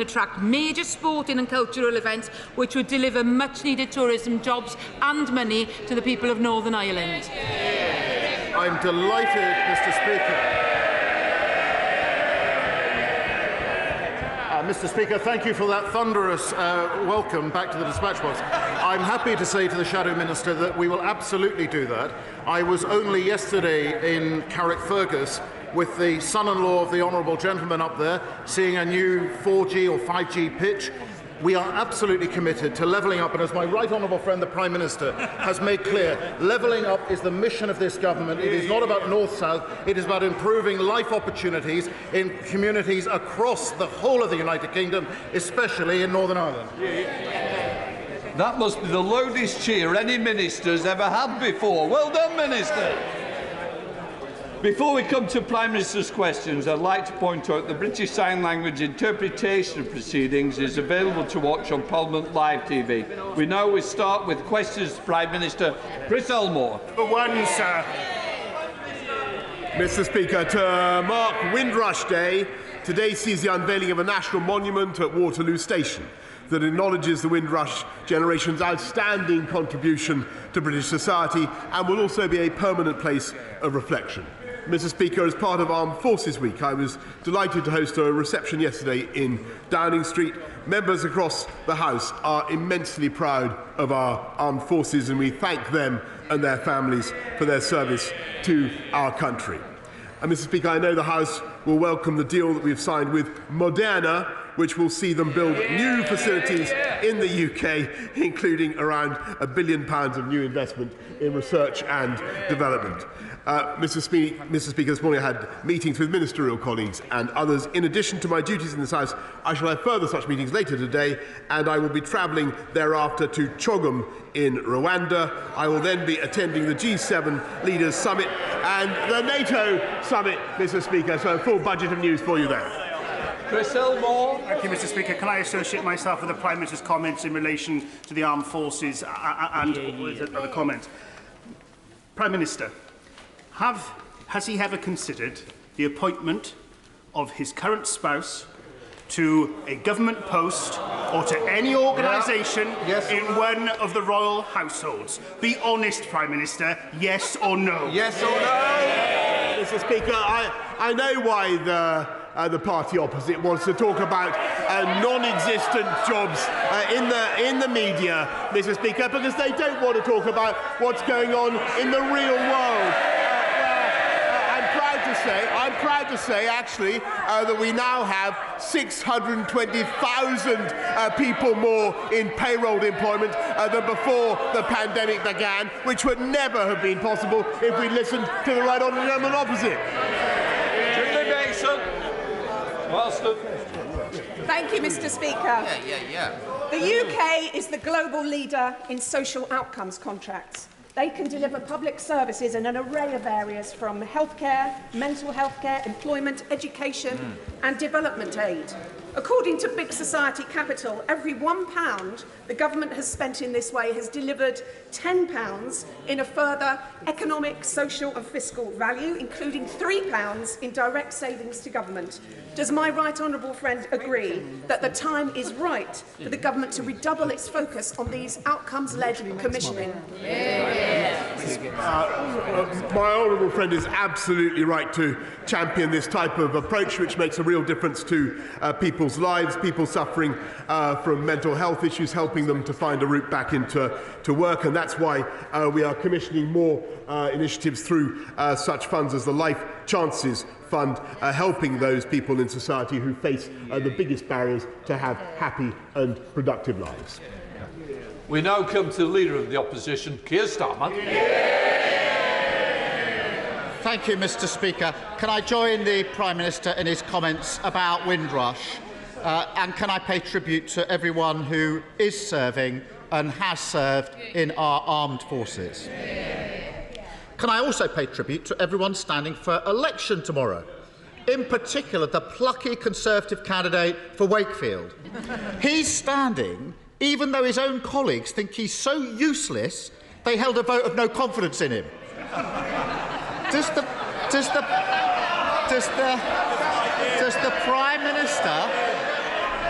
attract major sporting and cultural events which would deliver much-needed tourism jobs and money to the people of Northern Ireland. I'm delighted, Mr. Speaker. Mr. Speaker, thank you for that thunderous welcome back to the dispatch box. I'm happy to say to the Shadow Minister that we will absolutely do that. I was only yesterday in Carrickfergus with the son-in-law of the honourable gentleman up there, seeing a new 4G or 5G pitch. We are absolutely committed to levelling up, and as my right honourable friend, the Prime Minister, has made clear, levelling up is the mission of this government. It is not about north-south, it is about improving life opportunities in communities across the whole of the United Kingdom, especially in Northern Ireland. That must be the loudest cheer any minister's ever had before. Well done, Minister. Before we come to Prime Minister's questions, I'd like to point out the British Sign Language interpretation of proceedings is available to watch on Parliament Live TV. We now start with questions to Prime Minister Chris Elmore. For one, sir. Mr. Speaker, to mark Windrush Day, today sees the unveiling of a national monument at Waterloo Station that acknowledges the Windrush generation's outstanding contribution to British society and will also be a permanent place of reflection. Mr. Speaker, as part of Armed Forces Week, I was delighted to host a reception yesterday in Downing Street. Members across the House are immensely proud of our armed forces, and we thank them and their families for their service to our country. And Mr. Speaker, I know the House will welcome the deal that we've signed with Moderna, which will see them build new facilities in the UK, including around £1 billion of new investment in research and development. Mr. Speaker, this morning I had meetings with ministerial colleagues and others. In addition to my duties in this House, I shall have further such meetings later today, and I will be travelling thereafter to Chogum in Rwanda. I will then be attending the G7 Leaders Summit and the NATO Summit, Mr. Speaker, so a full budget of news for you there. Chris Elmore. Thank you, Mr. Speaker. Can I associate myself with the Prime Minister's comments in relation to the armed forces and other comments? Prime Minister, has he ever considered the appointment of his current spouse to a government post or to any organisation in one of the royal households? Be honest, Prime Minister, yes or no? Yes or no? Mr. Speaker, I know why the party opposite wants to talk about non-existent jobs in the media, Mr. Speaker, because they don't want to talk about what's going on in the real world. I'm proud to say, actually, that we now have 620,000 people more in payroll employment than before the pandemic began, which would never have been possible if we listened to the right honourable gentleman opposite. Thank you, Mr. Speaker. The UK is the global leader in social outcomes contracts. They can deliver public services in an array of areas from healthcare, mental health care, employment, education and development aid. According to Big Society Capital, every £1 the government has spent in this way has delivered £10 in a further economic, social and fiscal value, including £3 in direct savings to government. Does my right honourable friend agree that the time is right for the government to redouble its focus on these outcomes-led commissioning? My honourable friend is absolutely right to champion this type of approach, which makes a real difference to people's lives, people suffering from mental health issues, helping them to find a route back into work. And that's why we are commissioning more initiatives through such funds as the Life Chances Fund, helping those people in society who face the biggest barriers to have happy and productive lives. We now come to the Leader of the Opposition, Keir Starmer. Thank you, Mr. Speaker. Can I join the Prime Minister in his comments about Windrush? And can I pay tribute to everyone who is serving and has served in our armed forces? Can I also pay tribute to everyone standing for election tomorrow? In particular, the plucky Conservative candidate for Wakefield. He's standing even though his own colleagues think he's so useless they held a vote of no confidence in him. Does the Prime Minister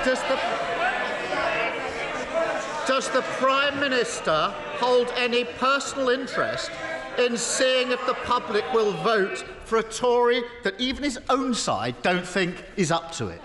Does the Prime Minister hold any personal interest in seeing if the public will vote for a Tory that even his own side don't think is up to it?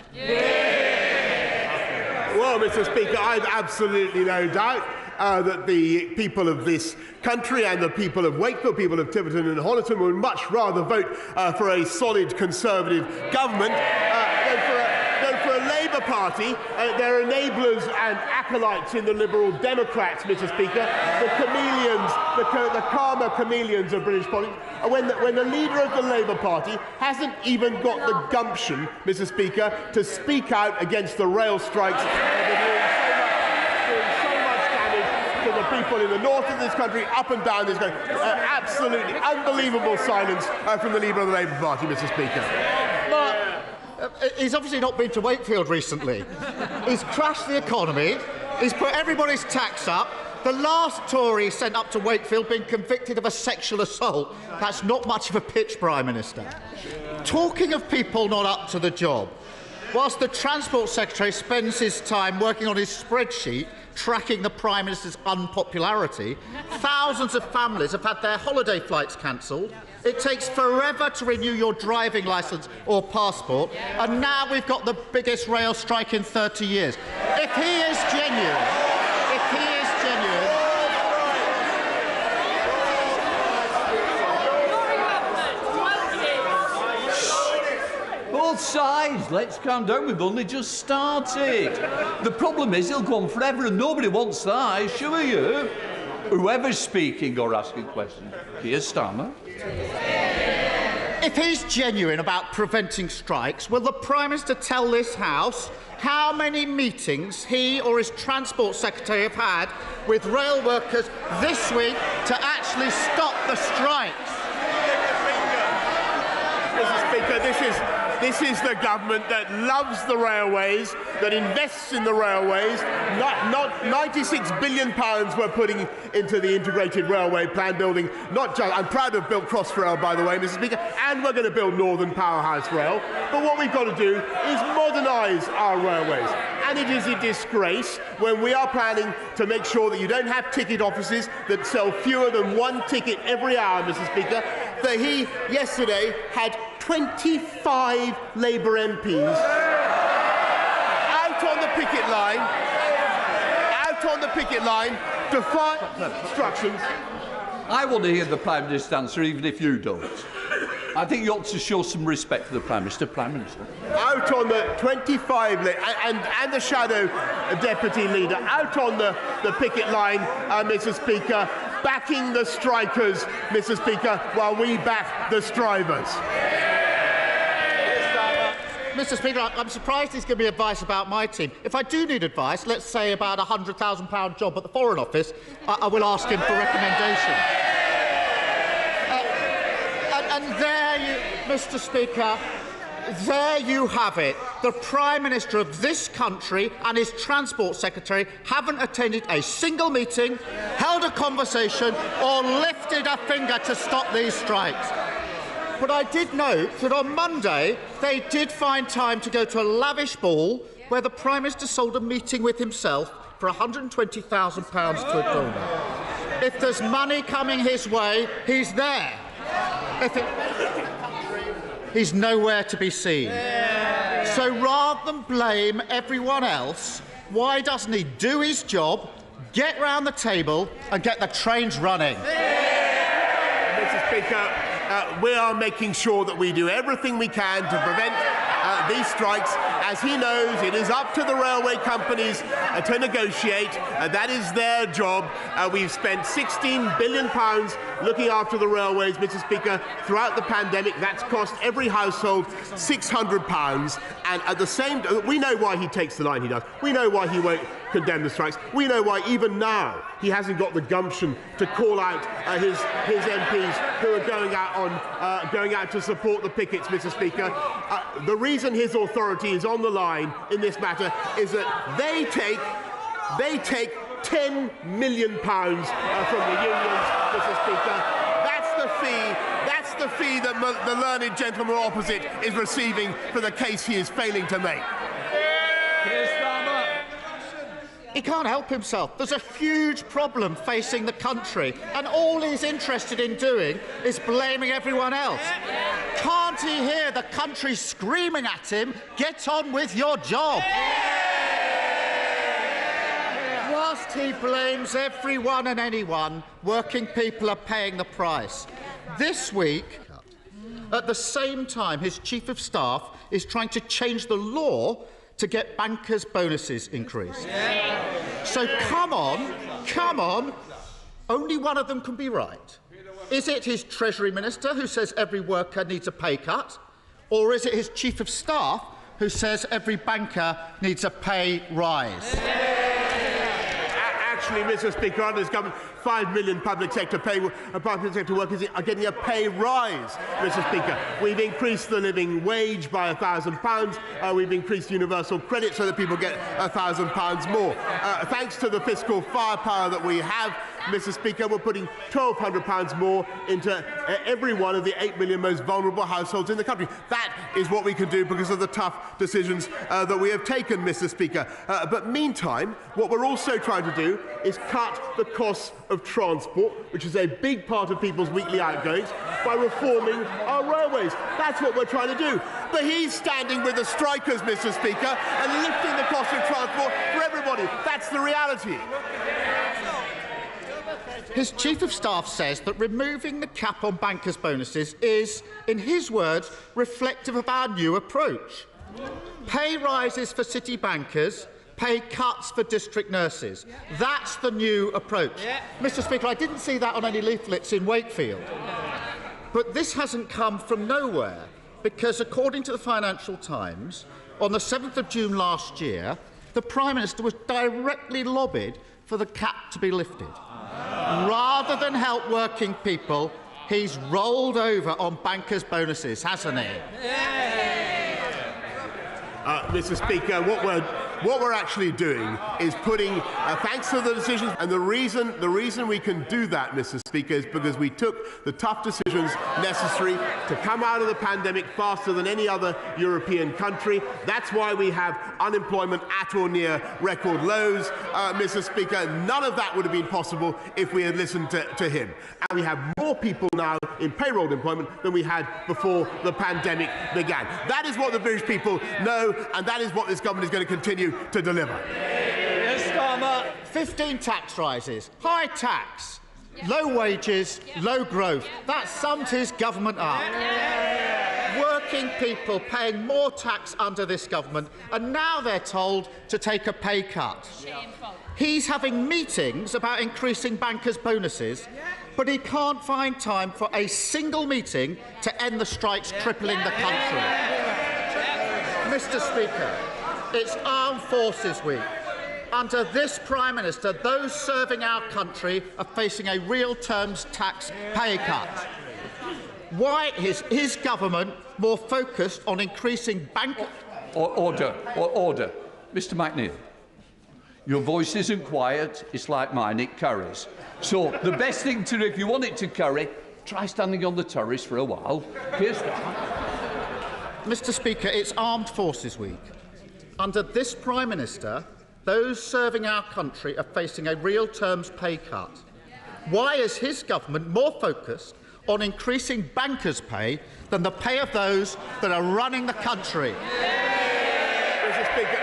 Well, Mr. Speaker, I've absolutely no doubt that the people of this country and the people of Wakefield, people of Tiverton and Honiton would much rather vote for a solid Conservative government than for a Labour Party. They're enablers and acolytes in the Liberal Democrats, Mr. Speaker, the chameleons, the karma chameleons of British politics. When the leader of the Labour Party hasn't even got the gumption, Mr. Speaker, to speak out against the rail strikes to the people in the north of this country, up and down this country. Absolutely unbelievable silence from the leader of the Labour Party, Mr. Speaker. He's obviously not been to Wakefield recently. He's crashed the economy. He's put everybody's tax up. The last Tory sent up to Wakefield being convicted of a sexual assault. That's not much of a pitch, Prime Minister. Talking of people not up to the job, whilst the Transport Secretary spends his time working on his spreadsheet tracking the Prime Minister's unpopularity, thousands of families have had their holiday flights cancelled. It takes forever to renew your driving licence or passport, and now we've got the biggest rail strike in 30 years. If he is genuine, Both sides, let's calm down, we've only just started. The problem is he'll go on forever and nobody wants that, I assure you. Whoever's speaking or asking questions, Keir Starmer. If he's genuine about preventing strikes, will the Prime Minister tell this House how many meetings he or his Transport Secretary have had with rail workers this week to actually stop the strikes? Mr. Speaker, this is the government that loves the railways, that invests in the railways. Not £96 billion we're putting into the integrated railway plan building. Not just, I'm proud to have built Crossrail, by the way, Mr. Speaker, and we're going to build Northern Powerhouse Rail. But what we've got to do is modernise our railways. And it is a disgrace when we are planning to make sure that you don't have ticket offices that sell fewer than one ticket every hour, Mr. Speaker, that he yesterday had 25 Labour MPs out on the picket line, defying instructions. I want to hear the Prime Minister's answer, even if you don't. I think you ought to show some respect for the Prime Minister. Prime Minister. Out on the 25, and the shadow deputy leader, out on the picket line, Mr. Speaker, backing the strikers, Mr. Speaker, while we back the strivers. Mr. Speaker, I'm surprised he's giving me advice about my team. If I do need advice, let's say about a £100,000 job at the Foreign Office, I will ask him for recommendation. And there you, Mr. Speaker, there you have it. The Prime Minister of this country and his Transport Secretary haven't attended a single meeting, held a conversation, or lifted a finger to stop these strikes. But I did note that on Monday they did find time to go to a lavish ball where the Prime Minister sold a meeting with himself for £120,000 to a donor. If there's money coming his way, he's there. He's nowhere to be seen. So rather than blame everyone else, why doesn't he do his job, get round the table and get the trains running? Mr. Speaker, we are making sure that we do everything we can to prevent these strikes. As he knows, it is up to the railway companies to negotiate. That is their job. We've spent £16 billion looking after the railways, Mr. Speaker, throughout the pandemic. That's cost every household £600. And at the same time, we know why he takes the line he does. We know why he won't condemn the strikes. We know why even now he hasn't got the gumption to call out his MPs who are going out to support the pickets, Mr. Speaker. The reason his authority is on the line in this matter is that they take £10 million from the unions, Mr. Speaker. That's the fee that the learned gentleman opposite is receiving for the case he is failing to make. He can't help himself. There's a huge problem facing the country, and all he's interested in doing is blaming everyone else. Can't he hear the country screaming at him, "Get on with your job"? Whilst he blames everyone and anyone, working people are paying the price. This week, at the same time, his Chief of Staff is trying to change the law to get bankers' bonuses increased. So come on, only one of them can be right. Is it his Treasury Minister who says every worker needs a pay cut? Or is it his Chief of Staff who says every banker needs a pay rise? Actually, Mr. Speaker, under this government, 5 million public sector workers are getting a pay rise, Mr. Speaker. We've increased the living wage by £1,000. We've increased universal credit so that people get £1,000 more. Thanks to the fiscal firepower that we have, Mr. Speaker, we're putting £1,200 more into every one of the 8 million most vulnerable households in the country. That is what we can do because of the tough decisions that we have taken, Mr. Speaker. But meantime, what we're also trying to do is cut the costs of transport, which is a big part of people's weekly outgoings, by reforming our railways. That's what we're trying to do. But he's standing with the strikers, Mr. Speaker, and lifting the cost of transport for everybody. That's the reality. His Chief of Staff says that removing the cap on bankers' bonuses is, in his words, reflective of our new approach. Pay rises for city bankers, pay cuts for district nurses. That's the new approach. Mr. Speaker, I didn't see that on any leaflets in Wakefield. But this hasn't come from nowhere, because according to the Financial Times, on the 7th of June last year, the Prime Minister was directly lobbied for the cap to be lifted. Rather than help working people, he's rolled over on bankers' bonuses, hasn't he? Mr. Speaker, what we're actually doing is putting, thanks to the decisions, and the reason we can do that, Mr. Speaker, is because we took the tough decisions necessary to come out of the pandemic faster than any other European country. That's why we have unemployment at or near record lows, Mr. Speaker. None of that would have been possible if we had listened to him. And we have more people now in payroll employment than we had before the pandemic began. That is what the British people know, and that is what this government is going to continue to deliver. Yes, Starmer. 15 tax rises, high tax, low wages, low growth. That summed his government up. Working people paying more tax under this government, and now they're told to take a pay cut. He's having meetings about increasing bankers' bonuses, but he can't find time for a single meeting to end the strikes crippling the country. Mr. Speaker, it's Armed Forces Week. Under this Prime Minister, those serving our country are facing a real terms tax pay cut. Why is his government more focused on increasing Order. Mr. McNeil, your voice isn't quiet. It's like mine, it curries. So the best thing to do, if you want it to curry, try standing on the turris for a while. Keir Starmer. Mr. Speaker, it's Armed Forces Week. Under this Prime Minister, those serving our country are facing a real terms pay cut. Why is his government more focused on increasing bankers' pay than the pay of those that are running the country? Mr. Speaker,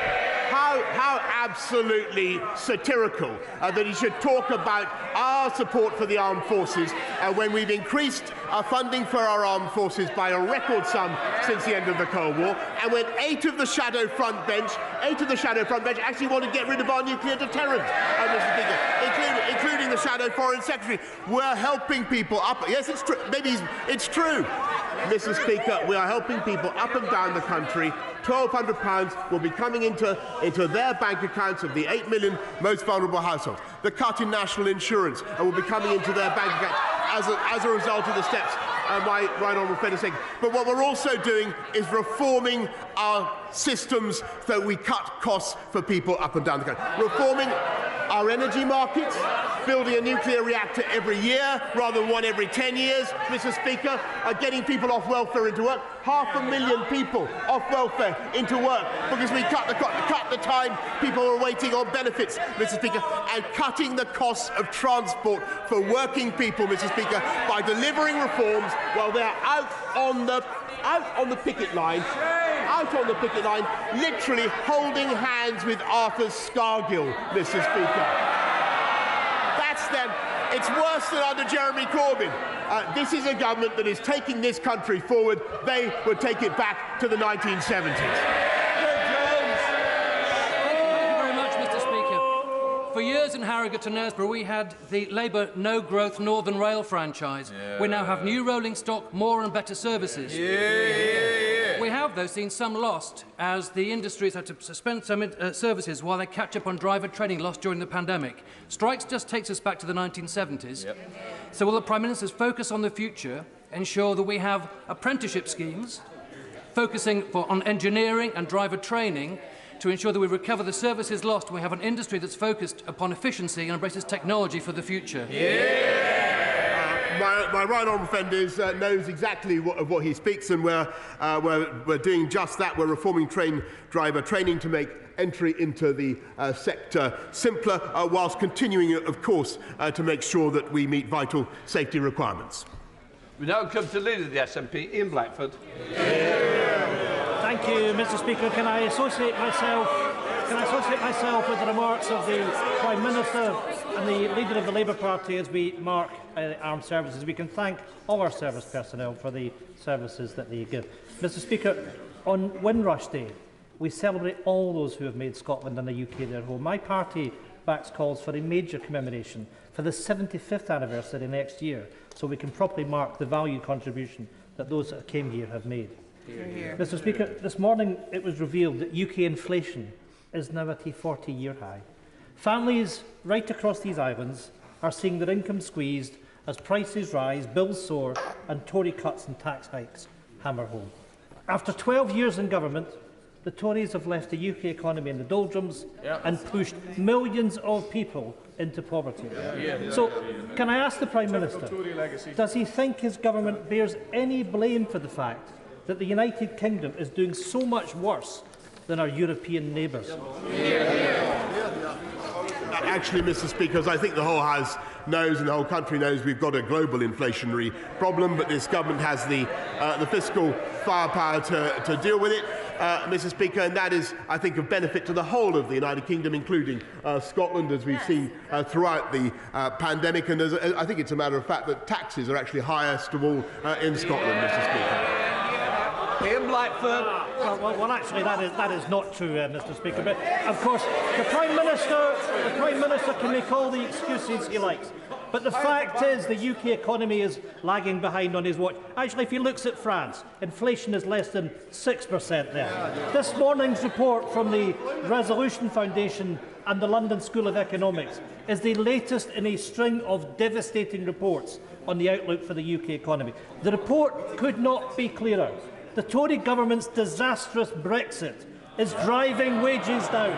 how absolutely satirical that he should talk about our support for the armed forces when we've increased our funding for our armed forces by a record sum since the end of the Cold War, and when eight of the shadow front bench actually want to get rid of our nuclear deterrent, Mr. Speaker, including the shadow foreign secretary. We're helping people up. Yes, it's true. Maybe it's true. Mr. Speaker, we are helping people up and down the country. £1,200 will be coming into their bank accounts of the 8 million most vulnerable households. The cut in national insurance will be coming into their bank accounts as a result of the steps my right honourable friend is saying. But what we're also doing is reforming our systems so we cut costs for people up and down the country. Reforming our energy markets, building a nuclear reactor every year rather than one every 10 years, Mr. Speaker, getting people off welfare into work, 500,000 people off welfare into work because we cut the time people were waiting on benefits, Mr. Speaker, and cutting the costs of transport for working people, Mr. Speaker, by delivering reforms while they're out on the picket line, literally holding hands with Arthur Scargill, Mr. Speaker. That's them. It's worse than under Jeremy Corbyn. This is a government that is taking this country forward. They would take it back to the 1970s. For years in Harrogate and Knaresborough, we had the Labour no-growth Northern Rail franchise. Yeah. We now have new rolling stock, more and better services. We have, though, seen some lost, as the industries had to suspend some services while they catch up on driver training lost during the pandemic. Strikes just takes us back to the 1970s. Yep. So will the Prime Minister's focus on the future ensure that we have apprenticeship schemes, focusing on engineering and driver training, to ensure that we recover the services lost and we have an industry that's focused upon efficiency and embraces technology for the future? My right honourable friend knows exactly what he speaks, and we're doing just that. We're reforming driver training to make entry into the sector simpler, whilst continuing, of course, to make sure that we meet vital safety requirements. We now come to the Leader of the SNP, Ian Blackford. Thank you, Mr. Speaker. Can I associate myself with the remarks of the Prime Minister and the Leader of the Labour Party as we mark armed services? We can thank all our service personnel for the services that they give. Mr. Speaker, on Windrush Day, we celebrate all those who have made Scotland and the UK their home. My party backs calls for a major commemoration for the 75th anniversary next year, so we can properly mark the valued contribution that those that came here have made. Hear, hear. Mr. Speaker, this morning it was revealed that UK inflation is now at a 40-year high. Families right across these islands are seeing their income squeezed as prices rise, bills soar and Tory cuts and tax hikes hammer home. After 12 years in government, the Tories have left the UK economy in the doldrums and pushed millions of people into poverty. So, can I ask the Prime Minister, does he think his government bears any blame for the fact that the United Kingdom is doing so much worse than our European neighbours? Actually, Mr. Speaker, I think the whole House knows and the whole country knows we've got a global inflationary problem, but this government has the fiscal firepower to deal with it, Mr. Speaker, and that is, I think, of benefit to the whole of the United Kingdom, including Scotland, as we've seen throughout the pandemic. And I think it's a matter of fact that taxes are actually highest of all in Scotland, Mr. Speaker. Ian Blackford. Well, actually, that is not true, Mr. Speaker. But of course, the Prime Minister can make all the excuses he likes. But the fact is, the UK economy is lagging behind on his watch. Actually, if he looks at France, inflation is less than 6% there. This morning's report from the Resolution Foundation and the London School of Economics is the latest in a string of devastating reports on the outlook for the UK economy. The report could not be clearer. The Tory government's disastrous Brexit is driving wages down,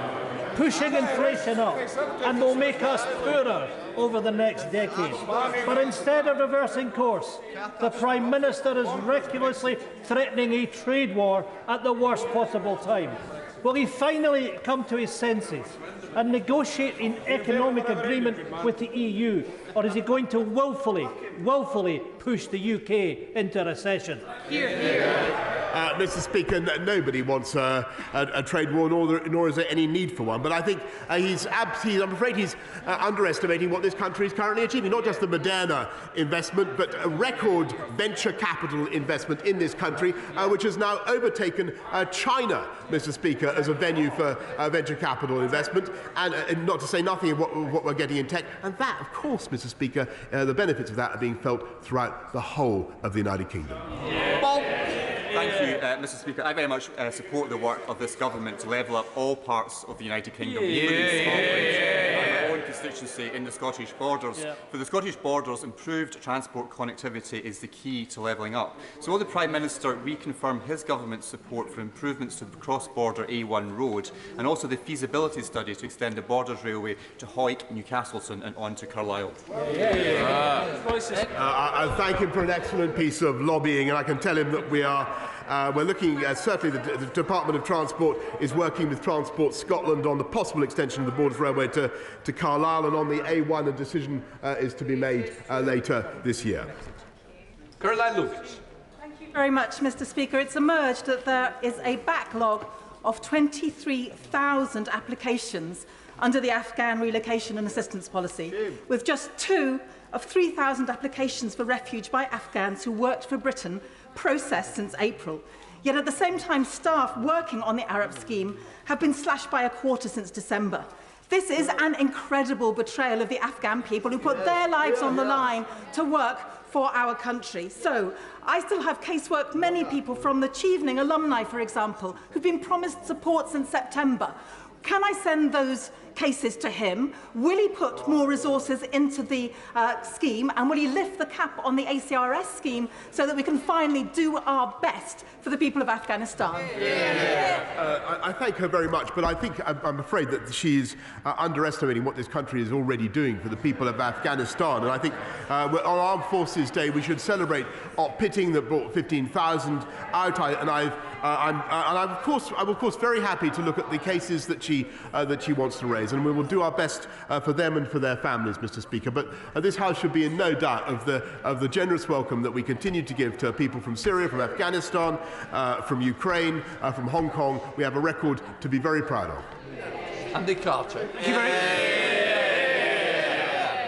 pushing inflation up, and will make us poorer over the next decade. But instead of reversing course, the Prime Minister is recklessly threatening a trade war at the worst possible time. Will he finally come to his senses and negotiate an economic agreement with the EU, or is he going to woefully push the UK into recession? Mr. Speaker, nobody wants a trade war, nor is there any need for one. But I think I'm afraid he's underestimating what this country is currently achieving. Not just the Moderna investment, but a record venture capital investment in this country, which has now overtaken China, Mr. Speaker, as a venue for venture capital investment, and not to say nothing of what we're getting in tech. And that, of course, Mr. Speaker, the benefits of that are being felt throughout the whole of the United Kingdom. Thank you, Mr. Speaker. I very much support the work of this government to level up all parts of the United Kingdom, including Scotland. My own constituency in the Scottish Borders. Yeah. For the Scottish Borders, improved transport connectivity is the key to levelling up. So will the Prime Minister reconfirm his government's support for improvements to the cross-border A1 road and also the feasibility study to extend the Borders Railway to Hoyt, Newcastleton and on to Carlisle? I thank him for an excellent piece of lobbying, and I can tell him that we're looking at, certainly the Department of Transport is working with Transport Scotland on the possible extension of the Borders Railway to Carlisle, and on the A1 a decision is to be made later this year. Caroline Lucas. Thank you very much, Mr. Speaker. It's emerged that there is a backlog of 23,000 applications under the Afghan Relocation and Assistance Policy, with just 2 of 3,000 applications for refuge by Afghans who worked for Britain processed since April. Yet at the same time, staff working on the Arab scheme have been slashed by a quarter since December. This is an incredible betrayal of the Afghan people who put their lives on the line to work for our country. So, I still have casework many people from the Chevening alumni, for example, who've been promised support since September. Can I send those cases to him? Will he put more resources into the scheme, and will he lift the cap on the ACRS scheme so that we can finally do our best for the people of Afghanistan? I thank her very much, but I think I'm afraid that she's underestimating what this country is already doing for the people of Afghanistan. And I think on Armed Forces Day we should celebrate pitting that brought 15,000 out. I'm of course very happy to look at the cases that she wants to raise, and we will do our best for them and for their families, Mr. Speaker. But this House should be in no doubt of the generous welcome that we continue to give to people from Syria, from Afghanistan, from Ukraine, from Hong Kong. We have a record to be very proud of. Andy Carter.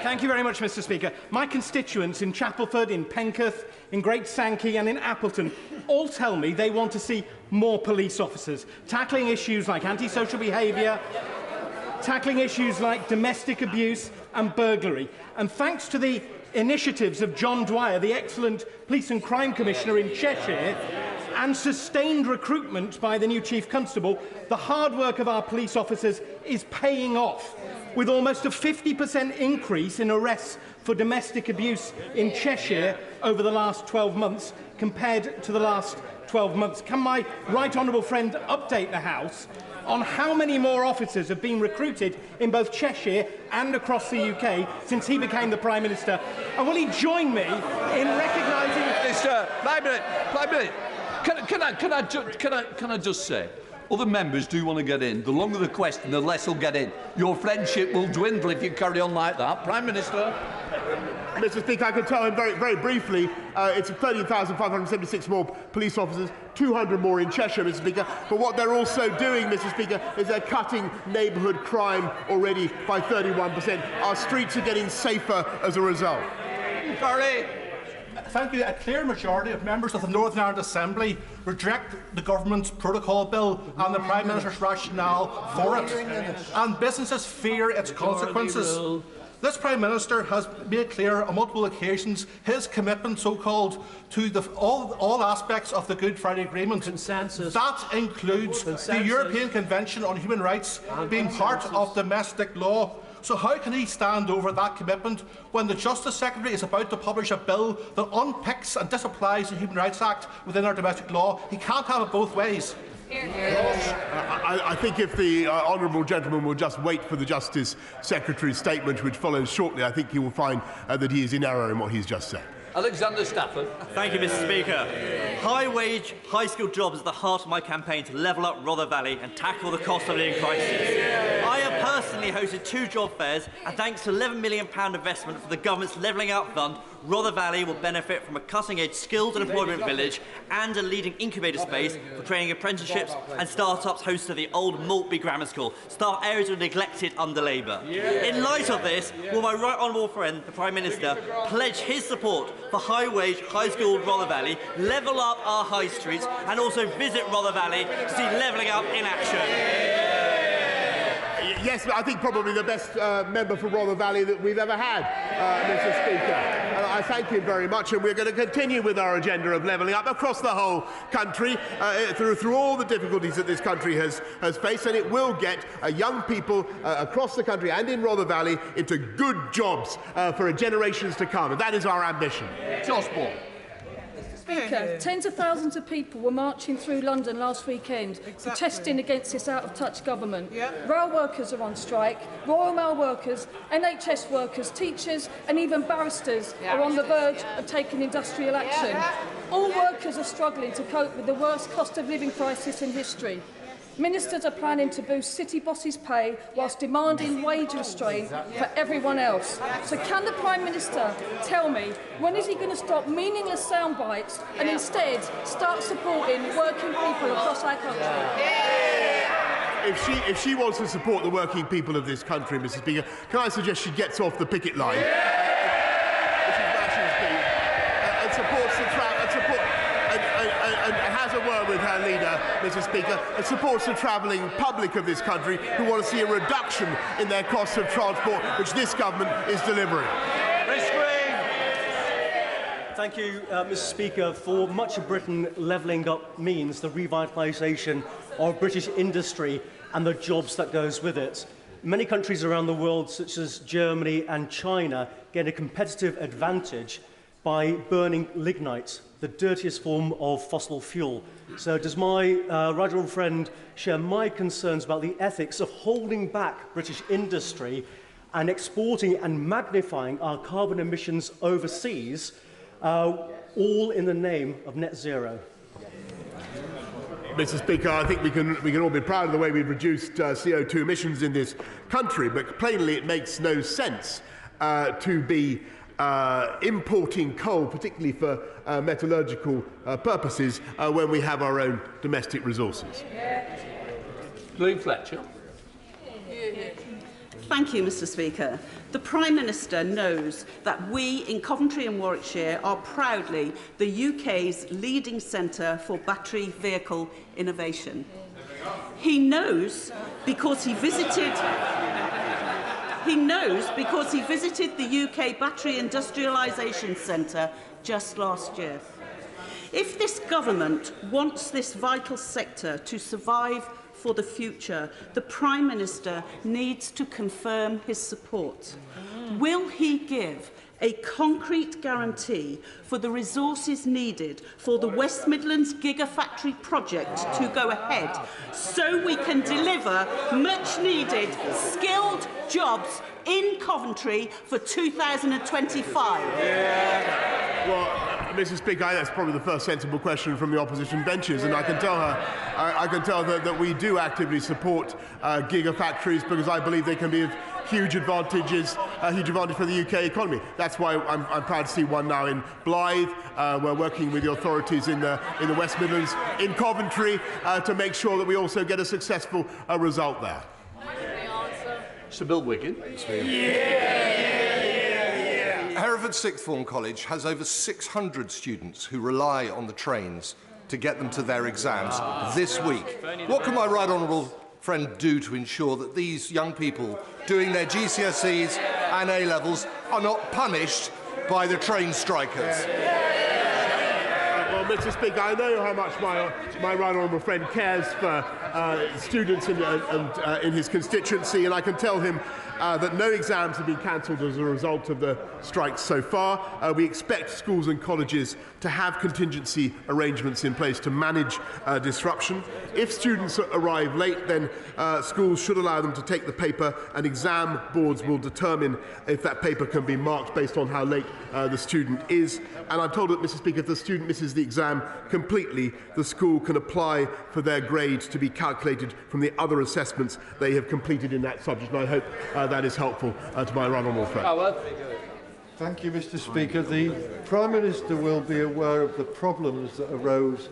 Thank you very much, Mr. Speaker. My constituents in Chapelford, in Penketh, in Great Sankey and in Appleton all tell me they want to see more police officers, tackling issues like antisocial behaviour, tackling issues like domestic abuse and burglary. And thanks to the initiatives of John Dwyer, the excellent Police and Crime Commissioner in Cheshire, and sustained recruitment by the new Chief Constable, the hard work of our police officers is paying off, with almost a 50% increase in arrests for domestic abuse in Cheshire over the last 12 months compared to the last 12 months. Can my right honourable friend update the House on how many more officers have been recruited in both Cheshire and across the UK since he became the Prime Minister? And will he join me in recognising... Mr. Prime Minister, can I just say, other members do want to get in. The longer the question, the less will get in. Your friendship will dwindle if you carry on like that. Prime Minister. Mr. Speaker, I can tell him very briefly, it's 13,576 more police officers, 200 more in Cheshire, Mr. Speaker. But what they're also doing, Mr. Speaker, is they're cutting neighbourhood crime already by 31%. Our streets are getting safer as a result. Sorry. Thank you. A clear majority of members of the Northern Ireland Assembly reject the government's protocol bill and the Prime Minister's rationale for it, and businesses fear its consequences. This Prime Minister has made clear on multiple occasions his commitment, so-called, to all aspects of the Good Friday Agreement. Consensus. That includes the European Convention on Human Rights being part of domestic law. So how can he stand over that commitment when the Justice Secretary is about to publish a bill that unpicks and disapplies the Human Rights Act within our domestic law? He can't have it both ways. I think if the honourable gentleman will just wait for the Justice Secretary's statement, which follows shortly, I think he will find that he is in error in what he's just said. Alexander Stafford. Thank you, Mr. Speaker. High-wage, high-skilled jobs is at the heart of my campaign to level up Rother Valley and tackle the cost of living crisis. I have personally hosted 2 job fairs, and thanks to £11 million investment from the government's Levelling Up Fund, Rother Valley will benefit from a cutting-edge skills and employment village and a leading incubator space for training apprenticeships and start-ups hosted at the old Maltby Grammar School. Staff areas were neglected under Labour. In light of this, will my right honourable friend, the Prime Minister, pledge his support for high-wage, high-skilled Rother Valley, level up our high streets, and also visit Rother Valley to see levelling up in action? Yes, I think probably the best member for Rother Valley that we've ever had, Mr. Speaker. I thank him very much, and we're going to continue with our agenda of levelling up across the whole country, through all the difficulties that this country has faced, and it will get young people across the country and in Rother Valley into good jobs for generations to come, and that is our ambition. Osborne. Speaker, tens of thousands of people were marching through London last weekend, protesting against this out-of-touch government. Rail workers are on strike, Royal Mail workers, NHS workers, teachers and even barristers are on the verge of taking industrial action. All workers are struggling to cope with the worst cost of living crisis in history. Ministers are planning to boost city bosses' pay whilst demanding wage restraint for everyone else. So can the Prime Minister tell me, when is he going to stop meaningless sound bites and instead start supporting working people across our country? If she wants to support the working people of this country, Mr. Speaker, can I suggest she gets off the picket line? And supports and has a word with her leader, Mr. Speaker, and supports the travelling public of this country who want to see a reduction in their costs of transport, which this government is delivering. Thank you, Mr. Speaker. For much of Britain, levelling up means the revitalisation of British industry and the jobs that goes with it. Many countries around the world, such as Germany and China, get a competitive advantage by burning lignite, the dirtiest form of fossil fuel. So does my right honourable friend share my concerns about the ethics of holding back British industry and exporting and magnifying our carbon emissions overseas, all in the name of net zero? Mr. Speaker, I think we can all be proud of the way we've reduced CO2 emissions in this country, but plainly it makes no sense to be importing coal, particularly for metallurgical purposes, when we have our own domestic resources. Louise Fletcher. Thank you, Mr. Speaker. The Prime Minister knows that we in Coventry and Warwickshire are proudly the UK's leading centre for battery vehicle innovation. He knows because he visited the UK Battery Industrialisation Centre just last year. If this government wants this vital sector to survive for the future, the Prime Minister needs to confirm his support. Will he give a concrete guarantee for the resources needed for the West Midlands Gigafactory project to go ahead so we can deliver much-needed skilled jobs in Coventry for 2025? Well, Mr. Speaker, that's probably the first sensible question from the opposition benches, and I can tell her that we do actively support gigafactories because I believe they can be of huge advantage for the UK economy. That's why I'm proud to see one now in Blythe. We're working with the authorities in the West Midlands, in Coventry, to make sure that we also get a successful result there. Sir Bill Wiggin. Hereford Sixth Form College has over 600 students who rely on the trains to get them to their exams this week. What can my right honourable friend do to ensure that these young people doing their GCSEs and A-levels are not punished by the train strikers? Well, Mr. Speaker, I know how much my right honourable friend cares for students in his constituency, and I can tell him that no exams have been cancelled as a result of the strikes so far. We expect schools and colleges to have contingency arrangements in place to manage disruption. If students arrive late, then schools should allow them to take the paper, and exam boards will determine if that paper can be marked based on how late the student is. And I'm told that, Mr. Speaker, if the student misses the exam completely, the school can apply for their grade to be calculated from the other assessments they have completed in that subject. And I hope that is helpful to my right honourable friend. Thank you, Mr. Speaker. The Prime Minister will be aware of the problems that arose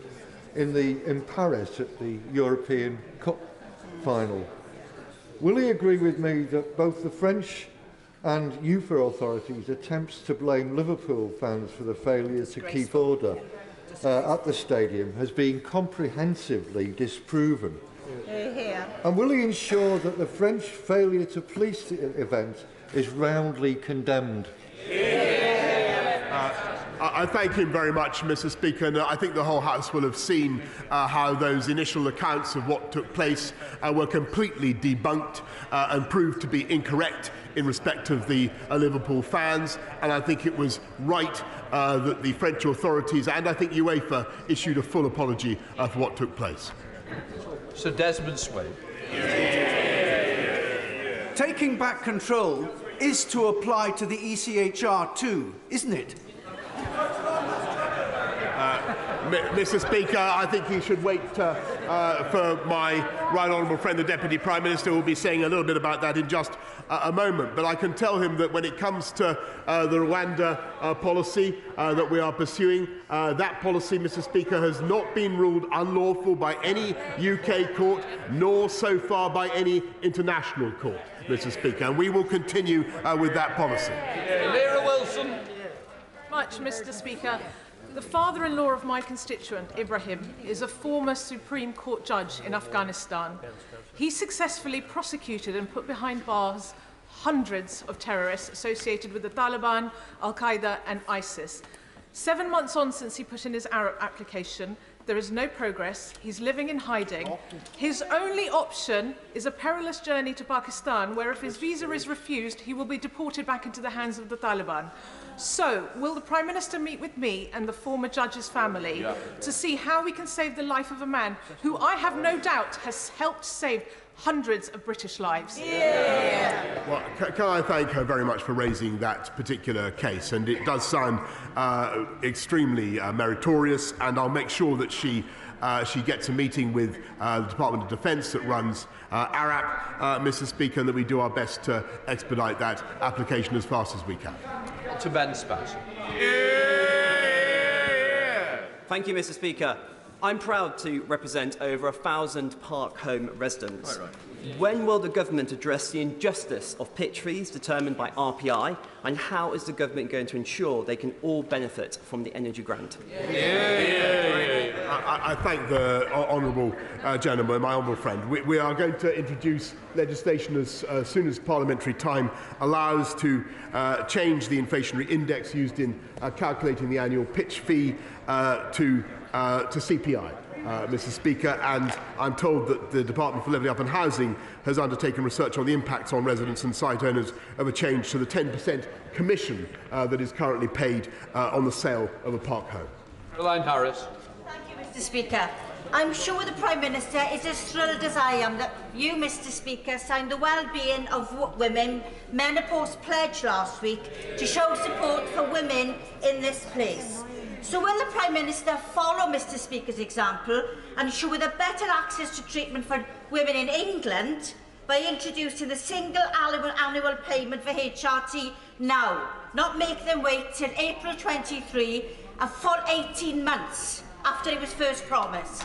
in Paris at the European Cup final. Will he agree with me that both the French and UEFA authorities' attempts to blame Liverpool fans for the failure to keep order at the stadium has been comprehensively disproven, And will he ensure that the French failure to police the event is roundly condemned? I thank him very much, Mr. Speaker, and I think the whole House will have seen how those initial accounts of what took place were completely debunked and proved to be incorrect in respect of the Liverpool fans, and I think it was right that the French authorities and I think UEFA issued a full apology for what took place. Sir Desmond Swade. Taking back control is to apply to the ECHR too, isn't it? Mr. Speaker, I think he should wait for my right honourable friend, the Deputy Prime Minister, who will be saying a little bit about that in just a moment. But I can tell him that when it comes to the Rwanda policy that we are pursuing, that policy, Mr. Speaker, has not been ruled unlawful by any UK court, nor so far by any international court, Mr. Speaker. And we will continue with that policy. Lyra Wilson. Much, Mr. Speaker. The father-in-law of my constituent, Ibrahim, is a former Supreme Court judge in Afghanistan. He successfully prosecuted and put behind bars hundreds of terrorists associated with the Taliban, Al-Qaeda and ISIS. 7 months on since he put in his Arab application, there is no progress. He's living in hiding. His only option is a perilous journey to Pakistan, where if his visa is refused, he will be deported back into the hands of the Taliban. So, will the Prime Minister meet with me and the former judge's family to see how we can save the life of a man who I have no doubt has helped save hundreds of British lives? Well, can I thank her very much for raising that particular case, and it does sound extremely meritorious, and I'll make sure that she gets a meeting with the Department of Defence that runs ARAP, Mr. Speaker, and that we do our best to expedite that application as fast as we can. To Ben Spass. Thank you, Mr. Speaker. I'm proud to represent over 1,000 Park Home residents. When will the government address the injustice of pitch fees determined by RPI, and how is the government going to ensure they can all benefit from the energy grant? I thank the honourable gentleman, my honourable friend. We are going to introduce legislation as soon as parliamentary time allows to change the inflationary index used in calculating the annual pitch fee to CPI. Mr. Speaker, and I'm told that the Department for Levelling Up and Housing has undertaken research on the impacts on residents and site owners of a change to the 10% commission that is currently paid on the sale of a park home. Caroline Harris. Thank you, Mr. Speaker. I'm sure the Prime Minister is as thrilled as I am that you, Mr. Speaker, signed the Wellbeing of Women Menopause Pledge last week to show support for women in this place. So will the Prime Minister follow Mr. Speaker's example and ensure the better access to treatment for women in England by introducing the single annual payment for HRT now, not make them wait till April 23, a full 18 months after it was first promised?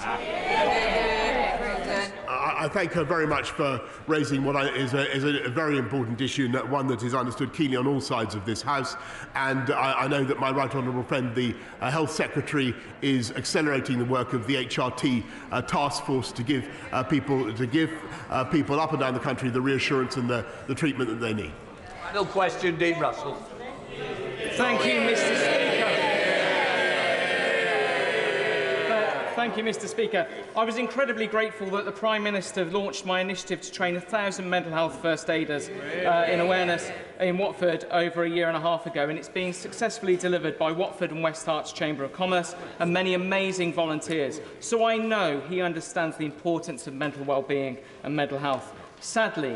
I thank her very much for raising what is a very important issue, and one that is understood keenly on all sides of this House. And I know that my right honourable friend, the Health Secretary, is accelerating the work of the HRT task force to give people up and down the country the reassurance and the treatment that they need. Final question, Dean Russell. Thank you, Mr. Speaker. Thank you, Mr. Speaker. I was incredibly grateful that the Prime Minister launched my initiative to train 1,000 mental health first aiders in awareness in Watford over a year and a half ago, and it's being successfully delivered by Watford and West Herts Chamber of Commerce and many amazing volunteers. So I know he understands the importance of mental well-being and mental health. Sadly,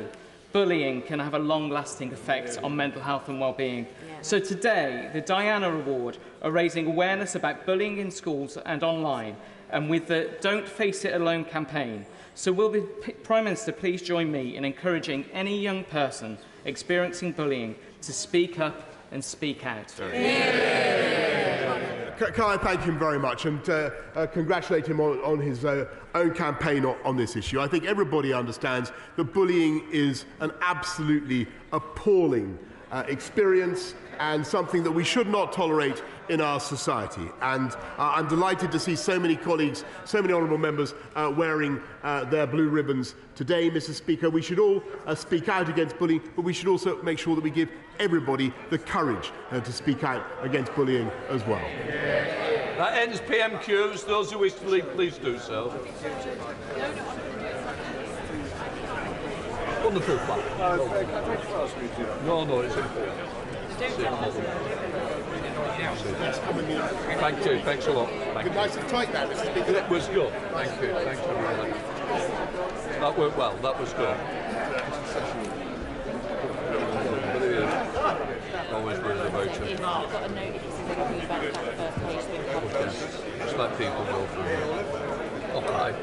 bullying can have a long-lasting effect on mental health and well-being. So today, the Diana Award are raising awareness about bullying in schools and online, and with the Don't Face It Alone campaign. So will the Prime Minister please join me in encouraging any young person experiencing bullying to speak up and speak out? Can I thank him very much and congratulate him on his own campaign on this issue. I think everybody understands that bullying is an absolutely appalling experience and something that we should not tolerate in our society. And I'm delighted to see so many colleagues, so many honourable members wearing their blue ribbons today, Mr. Speaker. We should all speak out against bullying, but we should also make sure that we give everybody the courage to speak out against bullying as well. That ends PMQs. Those who wish to leave, please do so. On the proof back. No, it's important. Thank you. Thanks a lot. Nice and tight there, Mr. Speaker. It was good. Thank you. Thanks very much. That worked well. That was good. Always really about it. Just let people go through it. Okay.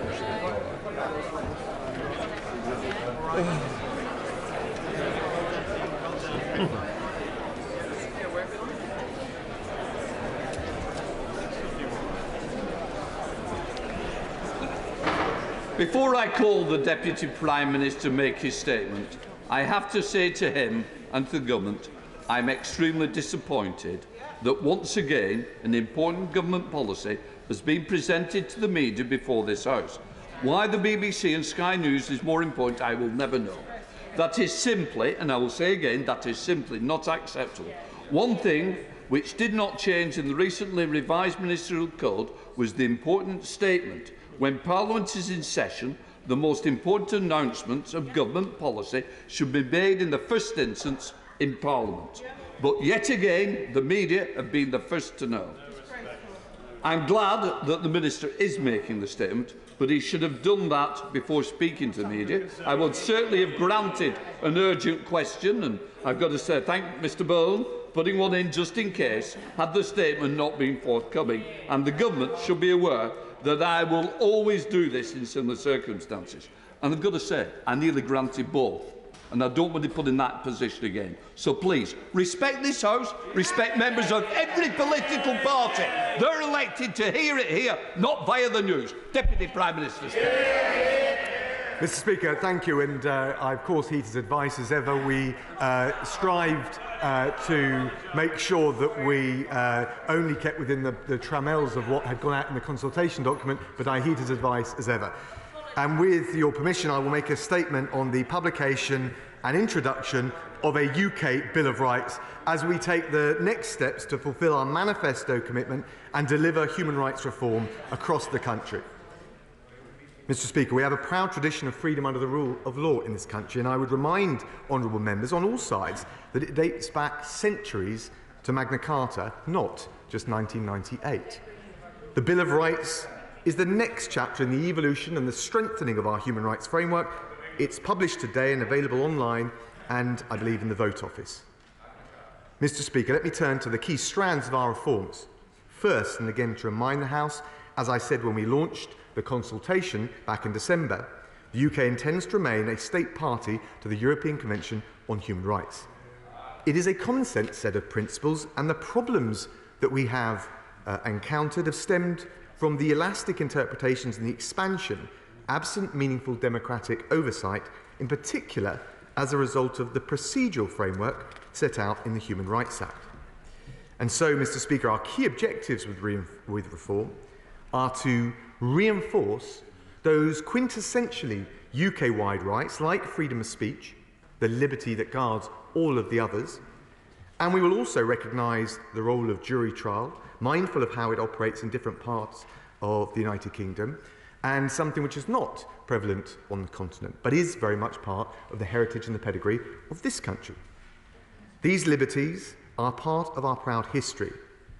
Before I call the Deputy Prime Minister to make his statement, I have to say to him and to the Government, I am extremely disappointed that once again an important government policy has been presented to the media before this House. Why the BBC and Sky News is more important, I will never know. That is simply, and I will say again, that is simply not acceptable. One thing which did not change in the recently revised Ministerial Code was the important statement: when Parliament is in session, the most important announcements of government policy should be made in the first instance in Parliament. But yet again, the media have been the first to know. I'm glad that the Minister is making the statement, but he should have done that before speaking to the media. I would certainly have granted an urgent question, and I've got to say thank Mr Bone for putting one in just in case, had the statement not been forthcoming. And the Government should be aware that I will always do this in similar circumstances. And I've got to say, I nearly granted both, and I don't want to be put in that position again. So please, respect this House, respect members of every political party. They're elected to hear it here, not via the news. Deputy Prime Minister. Mr Speaker, thank you. And I, of course, heed his advice as ever. We strived to make sure that we only kept within the tramels of what had gone out in the consultation document, but I heed his advice as ever. And with your permission, I will make a statement on the publication and introduction of a UK Bill of Rights as we take the next steps to fulfil our manifesto commitment and deliver human rights reform across the country. Mr Speaker, we have a proud tradition of freedom under the rule of law in this country, and I would remind honourable members on all sides that it dates back centuries to Magna Carta, not just 1998. The Bill of Rights is the next chapter in the evolution and the strengthening of our human rights framework. It's published today and available online and, I believe, in the Vote Office. Mr Speaker, let me turn to the key strands of our reforms. First, and again to remind the House, as I said when we launched the consultation back in December, the UK intends to remain a state party to the European Convention on Human Rights. It is a common sense set of principles, and the problems that we have encountered have stemmed from the elastic interpretations and the expansion, absent meaningful democratic oversight, in particular as a result of the procedural framework set out in the Human Rights Act. And so, Mr Speaker, our key objectives with reform are to reinforce those quintessentially UK-wide rights, like freedom of speech, the liberty that guards all of the others, and we will also recognise the role of jury trial, mindful of how it operates in different parts of the United Kingdom, and something which is not prevalent on the continent, but is very much part of the heritage and the pedigree of this country. These liberties are part of our proud history,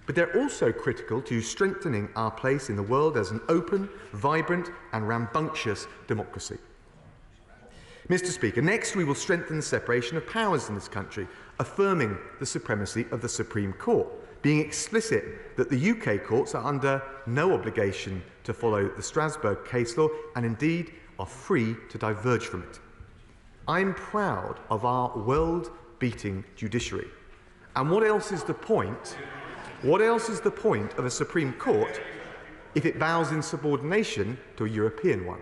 but they're also critical to strengthening our place in the world as an open, vibrant and rambunctious democracy. Mr Speaker, next we will strengthen the separation of powers in this country, affirming the supremacy of the Supreme Court, being explicit that the UK courts are under no obligation to follow the Strasbourg case law and indeed are free to diverge from it. I'm proud of our world-beating judiciary. And what else is the point? What else is the point of a Supreme Court if it bows in subordination to a European one?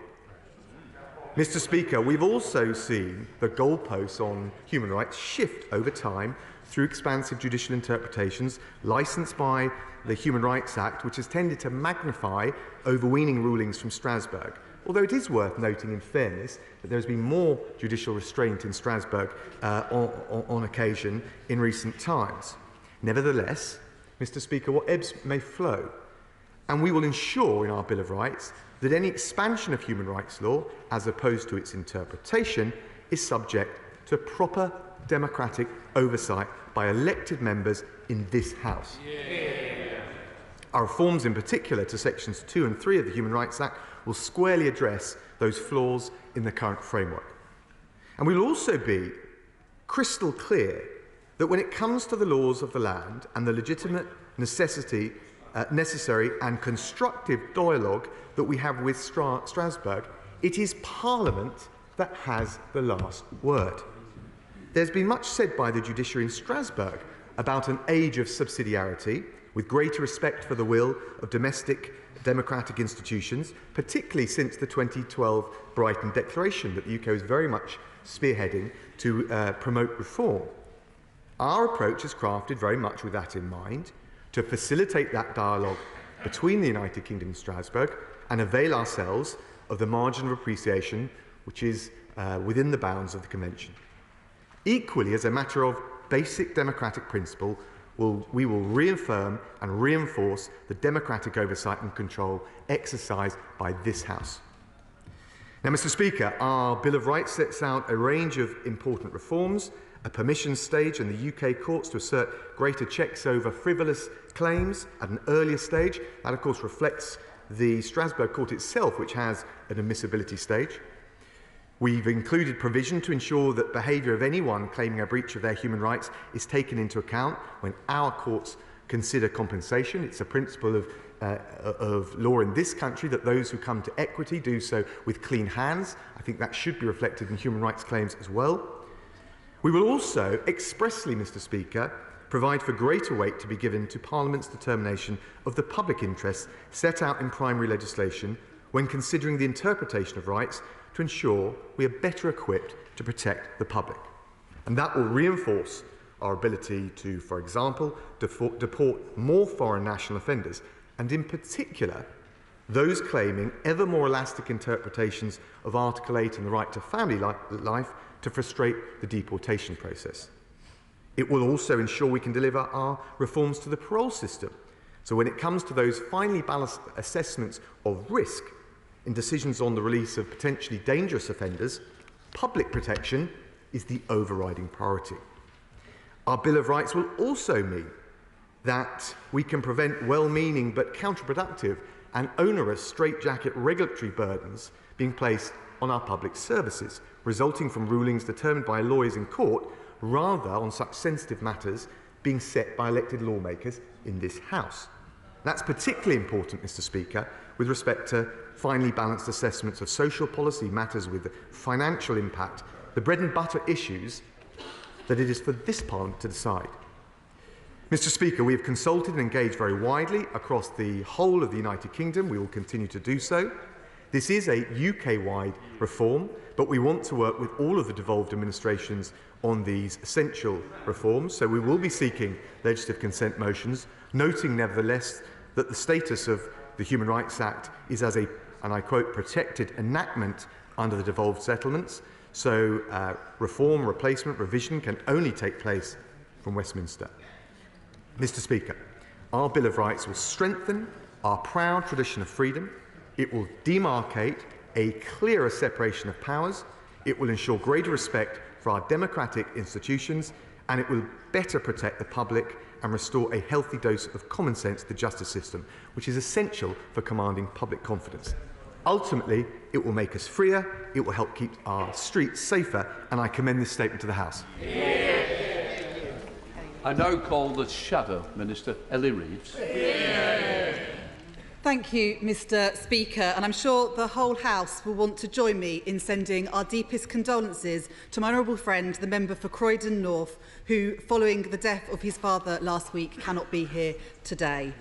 Mr. Speaker, we've also seen the goalposts on human rights shift over time through expansive judicial interpretations licensed by the Human Rights Act, which has tended to magnify overweening rulings from Strasbourg. Although it is worth noting, in fairness, that there has been more judicial restraint in Strasbourg on occasion in recent times. Nevertheless, Mr. Speaker, what ebbs may flow, and we will ensure in our Bill of Rights that any expansion of human rights law, as opposed to its interpretation, is subject to proper democratic oversight by elected members in this House. Our reforms, in particular to sections 2 and 3 of the Human Rights Act, will squarely address those flaws in the current framework. And we will also be crystal clear that when it comes to the laws of the land and the legitimate necessary and constructive dialogue that we have with Strasbourg, it is Parliament that has the last word. There's been much said by the judiciary in Strasbourg about an age of subsidiarity, with greater respect for the will of domestic democratic institutions, particularly since the 2012 Brighton Declaration that the UK is very much spearheading to promote reform. Our approach is crafted very much with that in mind, to facilitate that dialogue between the United Kingdom and Strasbourg and avail ourselves of the margin of appreciation which is within the bounds of the Convention. Equally, as a matter of basic democratic principle, we will reaffirm and reinforce the democratic oversight and control exercised by this House. Now, Mr. Speaker, our Bill of Rights sets out a range of important reforms, a permission stage in the UK courts to assert greater checks over frivolous claims at an earlier stage. That, of course, reflects the Strasbourg court itself, which has an admissibility stage. We've included provision to ensure that behaviour of anyone claiming a breach of their human rights is taken into account when our courts consider compensation. It's a principle of law in this country that those who come to equity do so with clean hands. I think that should be reflected in human rights claims as well. We will also expressly, Mr. Speaker, provide for greater weight to be given to Parliament's determination of the public interest set out in primary legislation when considering the interpretation of rights to ensure we are better equipped to protect the public. And that will reinforce our ability to, for example, deport more foreign national offenders, and in particular, those claiming ever more elastic interpretations of Article 8 and the right to family life to frustrate the deportation process. It will also ensure we can deliver our reforms to the parole system. So when it comes to those finely balanced assessments of risk in decisions on the release of potentially dangerous offenders, public protection is the overriding priority. Our Bill of Rights will also mean that we can prevent well-meaning but counterproductive and onerous straitjacket regulatory burdens being placed on our public services, resulting from rulings determined by lawyers in court, rather on such sensitive matters being set by elected lawmakers in this House. That's particularly important, Mr. Speaker, with respect to finely balanced assessments of social policy matters with financial impact, the bread and butter issues that it is for this Parliament to decide. Mr. Speaker, we have consulted and engaged very widely across the whole of the United Kingdom. We will continue to do so. This is a UK-wide reform, but we want to work with all of the devolved administrations on these essential reforms, so we will be seeking legislative consent motions, noting nevertheless that the status of the Human Rights Act is as a, and I quote, protected enactment under the devolved settlements, so reform, replacement, revision can only take place from Westminster. Mr. Speaker, our Bill of Rights will strengthen our proud tradition of freedom. It will demarcate a clearer separation of powers. It will ensure greater respect for our democratic institutions, and it will better protect the public and restore a healthy dose of common sense to the justice system, which is essential for commanding public confidence. Ultimately, it will make us freer, it will help keep our streets safer, and I commend this statement to the House. I now call the Shadow Minister, Ellie Reeves. Thank you, Mr. Speaker, and I'm sure the whole House will want to join me in sending our deepest condolences to my honourable friend, the member for Croydon North, who, following the death of his father last week, cannot be here today.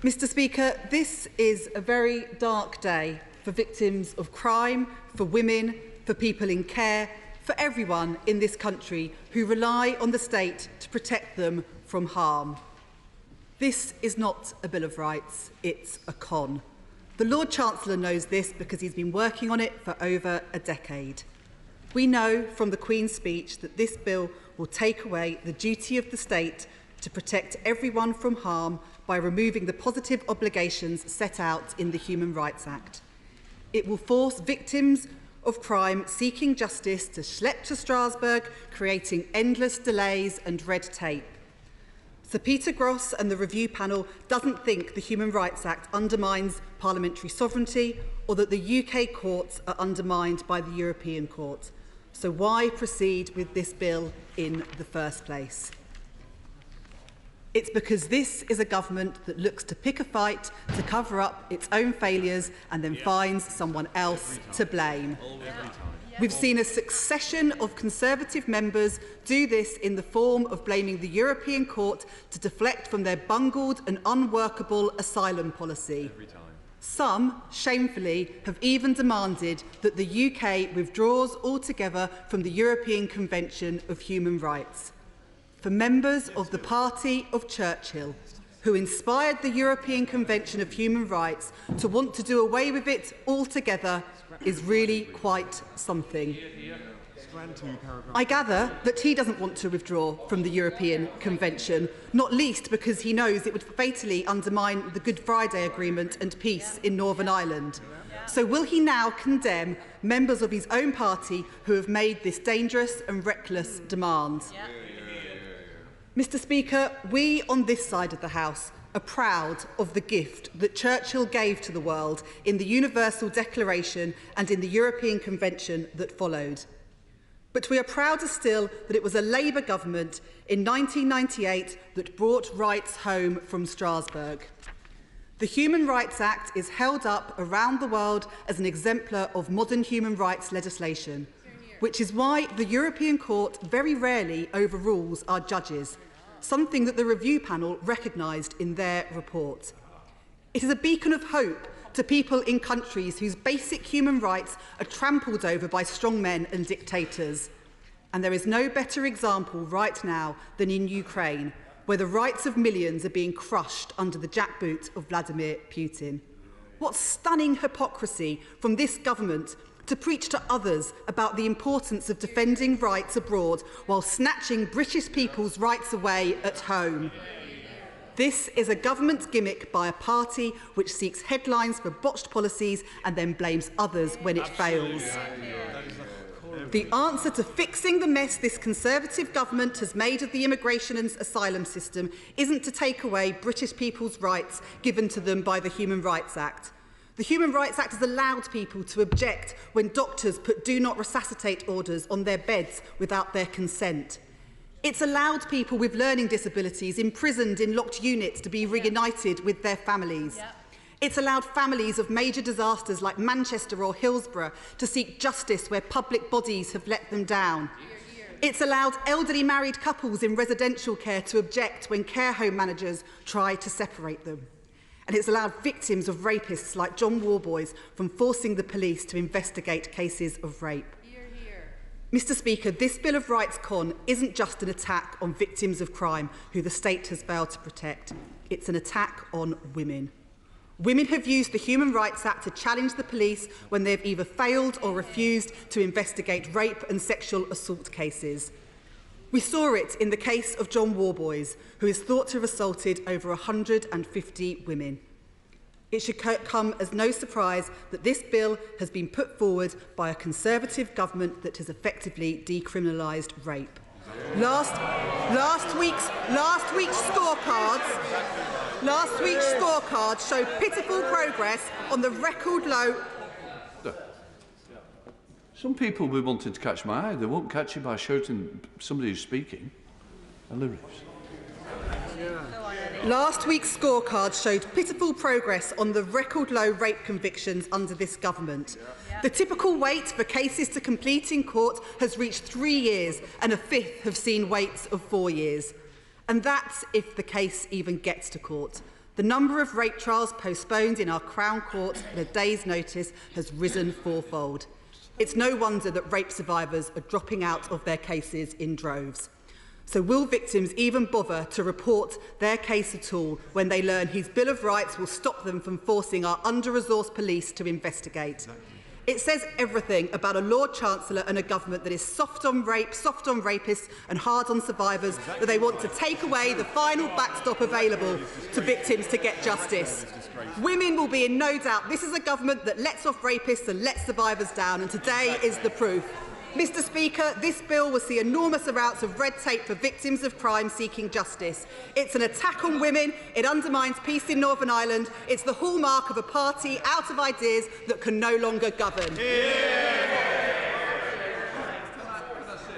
Mr. Speaker, this is a very dark day for victims of crime, for women, for people in care, for everyone in this country who rely on the state to protect them from harm. This is not a Bill of Rights, it's a con. The Lord Chancellor knows this because he's been working on it for over a decade. We know from the Queen's speech that this bill will take away the duty of the state to protect everyone from harm by removing the positive obligations set out in the Human Rights Act. It will force victims of crime seeking justice to schlep to Strasbourg, creating endless delays and red tape. Sir Peter Gross and the review panel doesn't think the Human Rights Act undermines parliamentary sovereignty or that the UK courts are undermined by the European Court. So why proceed with this bill in the first place? It's because this is a government that looks to pick a fight to cover up its own failures and then finds someone else to blame. We've seen a succession of Conservative members do this in the form of blaming the European Court to deflect from their bungled and unworkable asylum policy. Some, shamefully, have even demanded that the UK withdraws altogether from the European Convention of Human Rights. For members of the party of Churchill, who inspired the European Convention of Human Rights to want to do away with it altogether, is really quite something. I gather that he doesn't want to withdraw from the European Convention, not least because he knows it would fatally undermine the Good Friday Agreement and peace in Northern Ireland. So will he now condemn members of his own party who have made this dangerous and reckless demand? Mr. Speaker, we on this side of the House are proud of the gift that Churchill gave to the world in the Universal Declaration and in the European Convention that followed. But we are prouder still that it was a Labour government in 1998 that brought rights home from Strasbourg. The Human Rights Act is held up around the world as an exemplar of modern human rights legislation, which is why the European Court very rarely overrules our judges, something that the review panel recognised in their report. It is a beacon of hope to people in countries whose basic human rights are trampled over by strongmen and dictators. And there is no better example right now than in Ukraine, where the rights of millions are being crushed under the jackboot of Vladimir Putin. What stunning hypocrisy from this government to preach to others about the importance of defending rights abroad while snatching British people's rights away at home. This is a government gimmick by a party which seeks headlines for botched policies and then blames others when it fails. The answer to fixing the mess this Conservative government has made of the immigration and asylum system isn't to take away British people's rights given to them by the Human Rights Act. The Human Rights Act has allowed people to object when doctors put do not resuscitate orders on their beds without their consent. It's allowed people with learning disabilities imprisoned in locked units to be reunited with their families. It's allowed families of major disasters like Manchester or Hillsborough to seek justice where public bodies have let them down. It's allowed elderly married couples in residential care to object when care home managers try to separate them. And it's allowed victims of rapists like John Warboys from forcing the police to investigate cases of rape. Mr. Speaker, this Bill of Rights con isn't just an attack on victims of crime who the state has failed to protect. It's an attack on women. Women have used the Human Rights Act to challenge the police when they've either failed or refused to investigate rape and sexual assault cases. We saw it in the case of John Warboys, who is thought to have assaulted over 150 women. It should come as no surprise that this bill has been put forward by a Conservative government that has effectively decriminalised rape. Last week's scorecards show pitiful progress on the record low. Some people will be wanting to catch my eye. They won't catch you by shouting somebody who's speaking. Hilarious. Last week's scorecard showed pitiful progress on the record-low rape convictions under this government. The typical wait for cases to complete in court has reached 3 years, and a fifth have seen waits of 4 years. And that's if the case even gets to court. The number of rape trials postponed in our Crown Court at a day's notice has risen fourfold. It's no wonder that rape survivors are dropping out of their cases in droves. So will victims even bother to report their case at all when they learn his Bill of Rights will stop them from forcing our under-resourced police to investigate? It says everything about a Lord Chancellor and a government that is soft on rape, soft on rapists and hard on survivors, that they want to take away the final backstop available to victims to get justice. Women will be in no doubt. This is a government that lets off rapists and lets survivors down, and today is the proof. Mr Speaker, this bill will see enormous amounts of red tape for victims of crime seeking justice. It's an attack on women, it undermines peace in Northern Ireland, it's the hallmark of a party out of ideas that can no longer govern.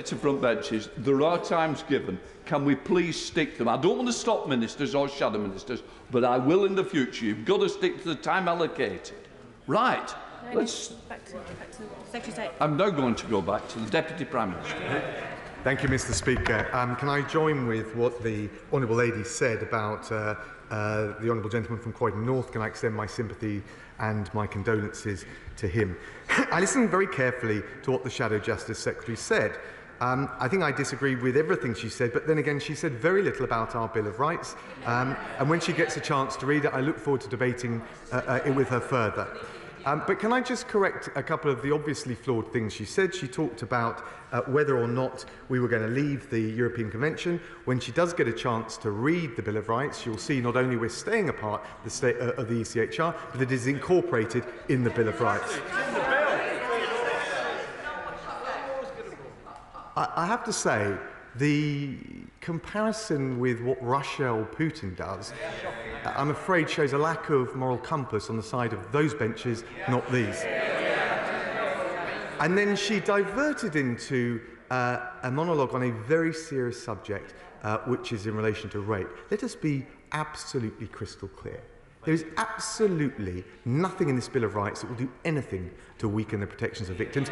To front benches, there are times given. Can we please stick to them? I don't want to stop ministers or shadow ministers, but I will in the future. You've got to stick to the time allocated. Right. Let's. Back to Secretary State. I'm now going to go back to the Deputy Prime Minister. Thank you, Mr Speaker. Can I join with what the Honourable Lady said about the Honourable Gentleman from Croydon North? Can I extend my sympathy and my condolences to him? I listened very carefully to what the Shadow Justice Secretary said. I think I disagree with everything she said, but then again, she said very little about our Bill of Rights. And when she gets a chance to read it, I look forward to debating it with her further. But can I just correct a couple of the obviously flawed things she said? She talked about whether or not we were going to leave the European Convention. When she does get a chance to read the Bill of Rights, you'll see not only we're staying apart of the ECHR, but it is incorporated in the Bill of Rights. I have to say, the comparison with what Russia or Putin does, I'm afraid, shows a lack of moral compass on the side of those benches, not these. And then she diverted into a monologue on a very serious subject, which is in relation to rape. Let us be absolutely crystal clear. There is absolutely nothing in this Bill of Rights that will do anything to weaken the protections of victims.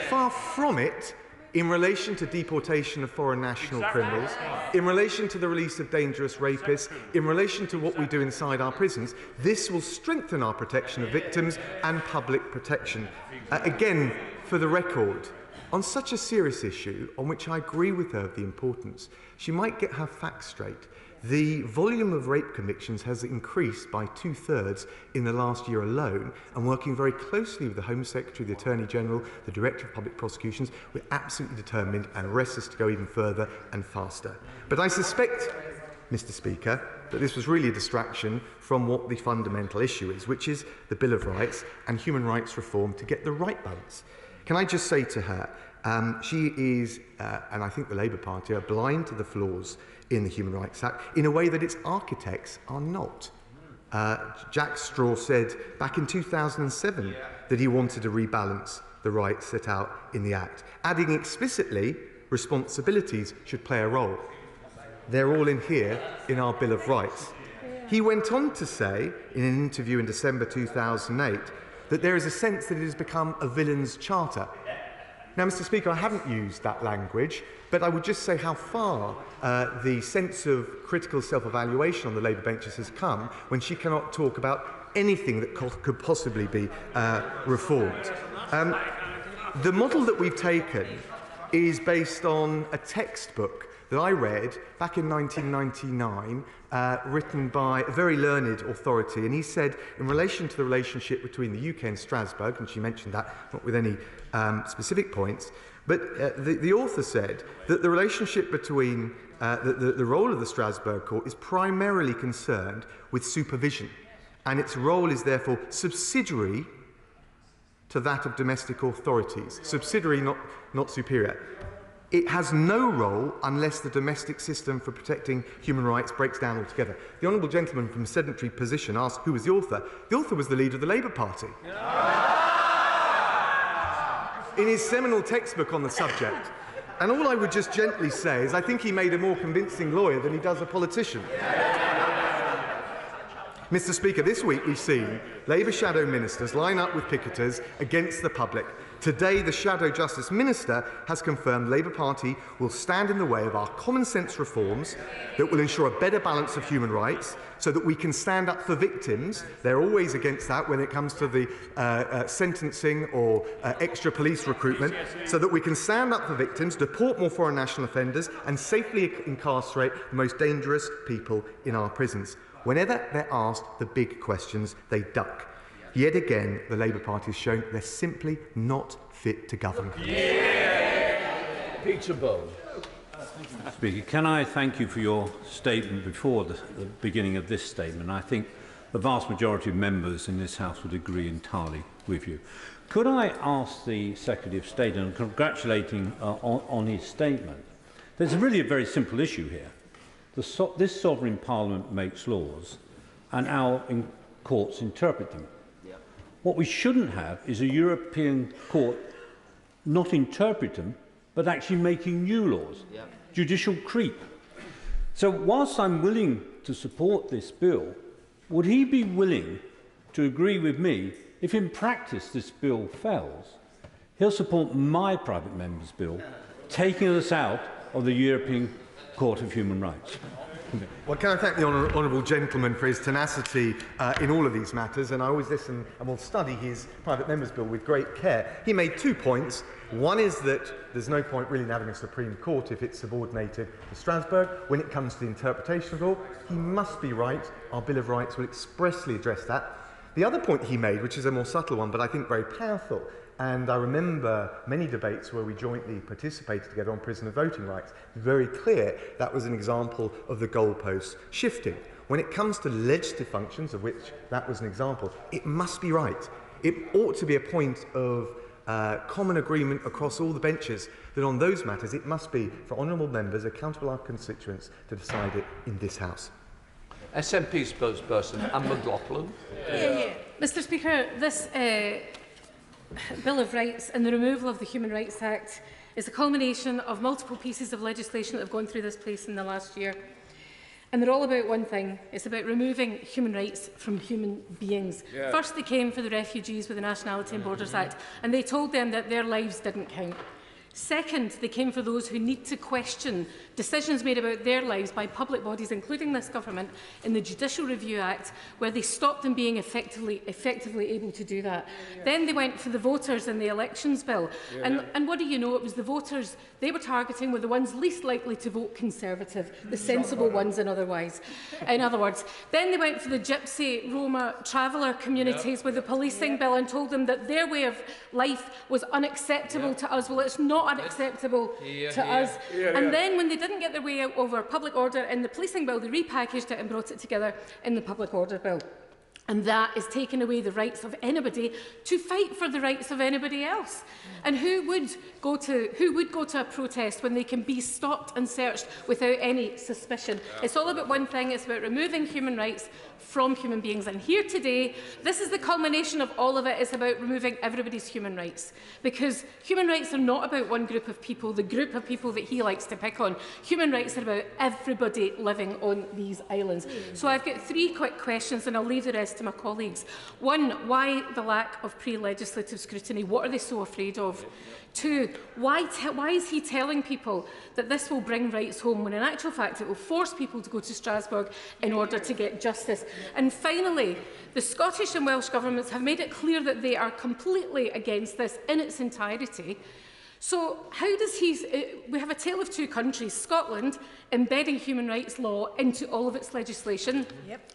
Far from it. In relation to deportation of foreign national criminals, in relation to the release of dangerous rapists, in relation to what we do inside our prisons, this will strengthen our protection of victims and public protection. Again, for the record, on such a serious issue, on which I agree with her of the importance, she might get her facts straight. The volume of rape convictions has increased by 2/3 in the last year alone, and working very closely with the Home Secretary, the Attorney General, the Director of Public Prosecutions, we're absolutely determined and restless to go even further and faster. But I suspect, Mr Speaker, that this was really a distraction from what the fundamental issue is, which is the Bill of Rights and human rights reform to get the right balance. Can I just say to her, she is, and I think the Labour Party, are blind to the flaws in the Human Rights Act in a way that its architects are not. Jack Straw said back in 2007 that he wanted to rebalance the rights set out in the Act, adding explicitly responsibilities should play a role. They're all in here in our Bill of Rights. He went on to say in an interview in December 2008 that there is a sense that it has become a villain's charter. Now, Mr Speaker, I haven't used that language, but I would just say how far the sense of critical self-evaluation on the Labour benches has come when she cannot talk about anything that could possibly be reformed. The model that we've taken is based on a textbook that I read back in 1999, written by a very learned authority, and he said, in relation to the relationship between the UK and Strasbourg, and she mentioned that, not with any specific points, but the author said that the relationship between the role of the Strasbourg Court is primarily concerned with supervision, and its role is therefore subsidiary to that of domestic authorities, subsidiary, not superior. It has no role unless the domestic system for protecting human rights breaks down altogether. The honourable gentleman from sedentary position asked who was the author. The author was the leader of the Labour Party. In his seminal textbook on the subject. And all I would just gently say is I think he made a more convincing lawyer than he does a politician. Mr Speaker, this week we've seen Labour shadow ministers line up with picketers against the public. Today, the Shadow Justice Minister has confirmed Labour Party will stand in the way of our common sense reforms that will ensure a better balance of human rights so that we can stand up for victims. They're always against that when it comes to the sentencing or extra police recruitment, so that we can stand up for victims, deport more foreign national offenders and safely incarcerate the most dangerous people in our prisons. Whenever they're asked the big questions, they duck. Yet again, the Labour Party has shown they're simply not fit to govern. Peter Bone. Speaker, can I thank you for your statement before the beginning of this statement? I think the vast majority of members in this House would agree entirely with you. Could I ask the Secretary of State, and congratulating on his statement, there's really a very simple issue here. This sovereign parliament makes laws and our courts interpret them. What we shouldn't have is a European court not interpret them, but actually making new laws. Judicial creep. So whilst I'm willing to support this bill, would he be willing to agree with me if in practice this bill fails, he'll support my private member's bill, taking us out of the European Court of Human Rights? Well, can I thank the honourable gentleman for his tenacity in all of these matters, and I always listen and will study his private member's bill with great care. He made 2 points. One is that there's no point really in having a Supreme Court if it's subordinated to Strasbourg. When it comes to the interpretation of law, he must be right. Our Bill of Rights will expressly address that. The other point he made, which is a more subtle one, but I think very powerful, and I remember many debates where we jointly participated together on prisoner voting rights. Very clear that was an example of the goalposts shifting. When it comes to legislative functions, of which that was an example, it must be right. It ought to be a point of common agreement across all the benches that on those matters it must be for honourable members accountable our constituents to decide it in this House. SNP spokesperson Anne McLaughlin. Mr Speaker, this Bill of Rights and the removal of the Human Rights Act is a culmination of multiple pieces of legislation that have gone through this place in the last year. And they're all about one thing. It's about removing human rights from human beings. First, they came for the refugees with the Nationality and Borders Act, and they told them that their lives didn't count. Second, they came for those who need to question decisions made about their lives by public bodies, including this government, in the Judicial Review Act, where they stopped them being effectively able to do that. Then they went for the voters in the Elections Bill. And what do you know? It was the voters they were targeting were the ones least likely to vote Conservative, the sensible ones in other words. Then they went for the Gypsy, Roma, traveller communities with the policing bill and told them that their way of life was unacceptable to us. Well, it's not unacceptable to us. And then when they didn't get their way out over public order in the policing bill, they repackaged it and brought it together in the public order bill. And that is taking away the rights of anybody to fight for the rights of anybody else. And who would go to a protest when they can be stopped and searched without any suspicion? It's all about one thing. It's about removing human rights from human beings. And here today, this is the culmination of all of it. It's about removing everybody's human rights. Because human rights are not about one group of people, the group of people that he likes to pick on. Human rights are about everybody living on these islands. So I've got 3 quick questions, and I'll leave the rest to my colleagues. 1, why the lack of pre-legislative scrutiny? What are they so afraid of? 2, why is he telling people that this will bring rights home when in actual fact it will force people to go to Strasbourg in order to get justice? And finally, the Scottish and Welsh governments have made it clear that they are completely against this in its entirety. So how does we have a tale of 2 countries, Scotland embedding human rights law into all of its legislation,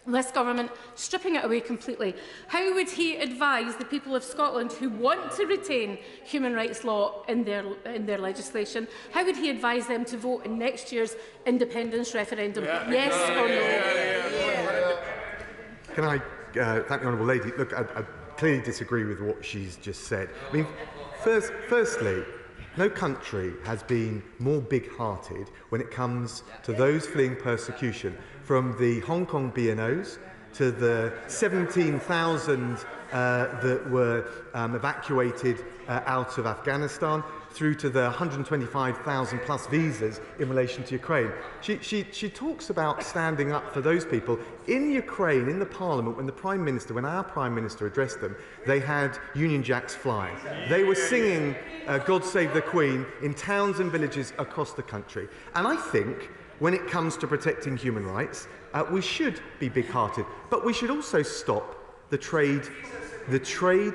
this government stripping it away completely. How would he advise the people of Scotland who want to retain human rights law in their legislation, how would he advise them to vote in next year's independence referendum, yes or no? Can I thank the honourable lady? Look, I clearly disagree with what she's just said. I mean, firstly, no country has been more big-hearted when it comes to those fleeing persecution, from the Hong Kong BNOs to the 17,000 that were evacuated out of Afghanistan, through to the 125,000 plus visas in relation to Ukraine. She talks about standing up for those people. In Ukraine, in the Parliament, when our Prime Minister addressed them, they had Union Jacks flying. They were singing God Save the Queen in towns and villages across the country. And I think when it comes to protecting human rights, we should be big-hearted, but we should also stop the trade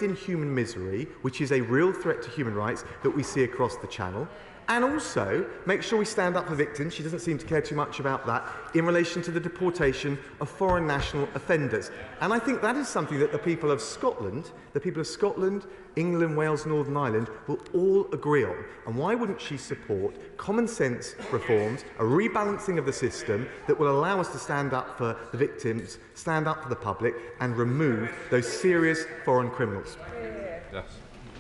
in human misery, which is a real threat to human rights that we see across the Channel, and also make sure we stand up for victims. She doesn't seem to care too much about that in relation to the deportation of foreign national offenders. And I think that is something that the people of Scotland, England, Wales, Northern Ireland will all agree on. And why wouldn't she support common sense reforms, a rebalancing of the system that will allow us to stand up for the victims, stand up for the public, and remove those serious foreign criminals? Yes.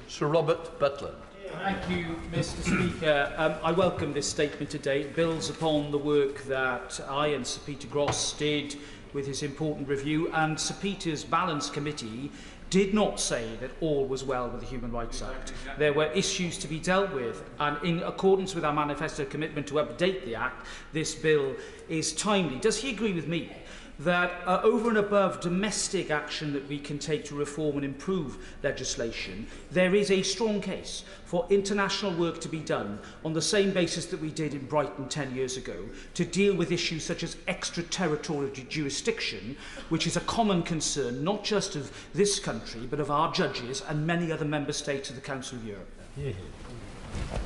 Sir Robert Butler. Thank you, Mr. Speaker. I welcome this statement today. It builds upon the work that I and Sir Peter Gross did with his important review, and Sir Peter's Balance Committee did not say that all was well with the Human Rights Act. There were issues to be dealt with, and in accordance with our manifesto commitment to update the Act, this bill is timely. Does he agree with me that over and above domestic action that we can take to reform and improve legislation, there is a strong case for international work to be done on the same basis that we did in Brighton 10 years ago to deal with issues such as extraterritorial jurisdiction, which is a common concern not just of this country but of our judges and many other member states of the Council of Europe?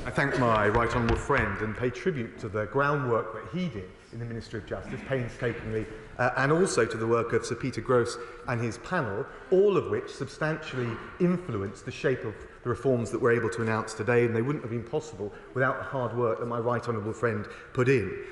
I thank my right honourable friend and pay tribute to the groundwork that he did in the Ministry of Justice, painstakingly, and also to the work of Sir Peter Gross and his panel, all of which substantially influenced the shape of the reforms that we're able to announce today, and they wouldn't have been possible without the hard work that my right honourable friend put in.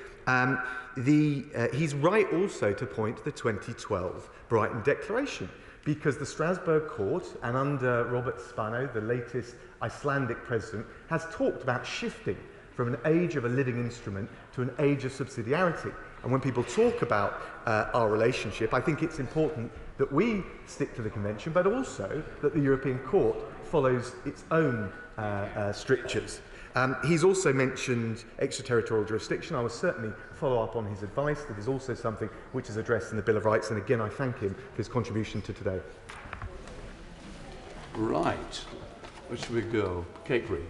He's right also to point to the 2012 Brighton Declaration, because the Strasbourg Court, and under Robert Spano, the latest Icelandic president, has talked about shifting from an age of a living instrument to an age of subsidiarity. And when people talk about our relationship, I think it's important that we stick to the Convention, but also that the European Court follows its own strictures. He's also mentioned extraterritorial jurisdiction. I will certainly follow up on his advice. That is also something which is addressed in the Bill of Rights, and again I thank him for his contribution to today. Right. Where should we go? Kate Green.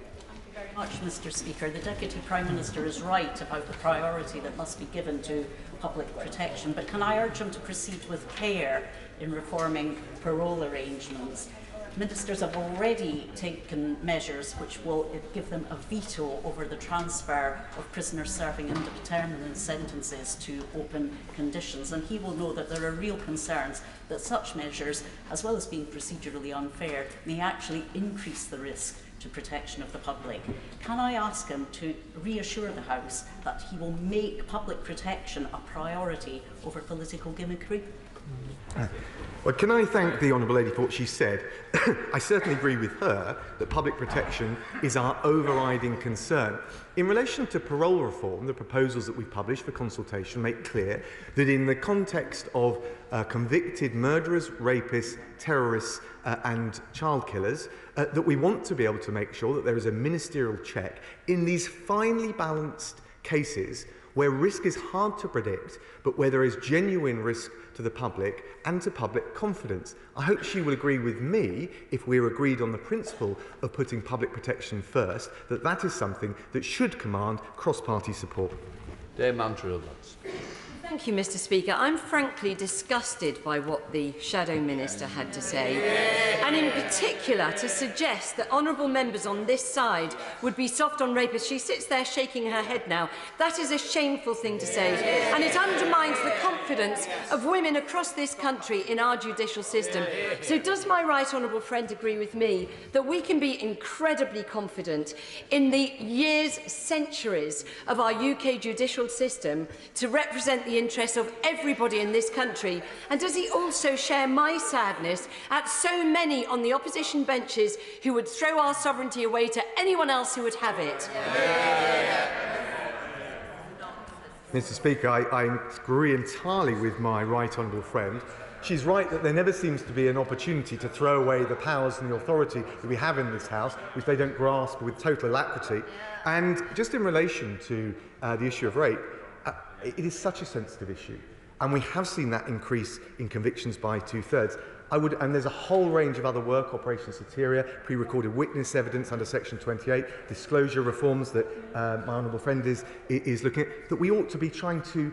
Very much, Mr. Speaker. The Deputy Prime Minister is right about the priority that must be given to public protection, but can I urge him to proceed with care in reforming parole arrangements? Ministers have already taken measures which will give them a veto over the transfer of prisoners serving indeterminate sentences to open conditions, and he will know that there are real concerns that such measures, as well as being procedurally unfair, may actually increase the risk to protection of the public. Can I ask him to reassure the House that he will make public protection a priority over political gimmickry? Well, can I thank the Honourable Lady for what she said? I certainly agree with her that public protection is our overriding concern. In relation to parole reform, the proposals that we've published for consultation make clear that in the context of convicted murderers, rapists, terrorists and child killers, that we want to be able to make sure that there is a ministerial check in these finely balanced cases where risk is hard to predict, but where there is genuine risk to the public and to public confidence. I hope she will agree with me, if we're agreed on the principle of putting public protection first, that that is something that should command cross-party support. Dame Andrew Lutz. Thank you, Mr. Speaker. I'm frankly disgusted by what the Shadow Minister had to say, and in particular to suggest that honourable members on this side would be soft on rapists. She sits there shaking her head now. That is a shameful thing to say, and it undermines the confidence of women across this country in our judicial system. So does my right honourable friend agree with me that we can be incredibly confident in the years, centuries of our UK judicial system to represent the interests of everybody in this country? And does he also share my sadness at so many on the opposition benches who would throw our sovereignty away to anyone else who would have it? Mr. Speaker, I agree entirely with my right honourable friend. She's right that there never seems to be an opportunity to throw away the powers and the authority that we have in this House, which they don't grasp with total alacrity. And just in relation to the issue of rape, it is such a sensitive issue. And we have seen that increase in convictions by 2/3. And there's a whole range of other work, Operation Soteria, pre-recorded witness evidence under Section 28, disclosure reforms that my honourable friend is looking at, that we ought to be trying to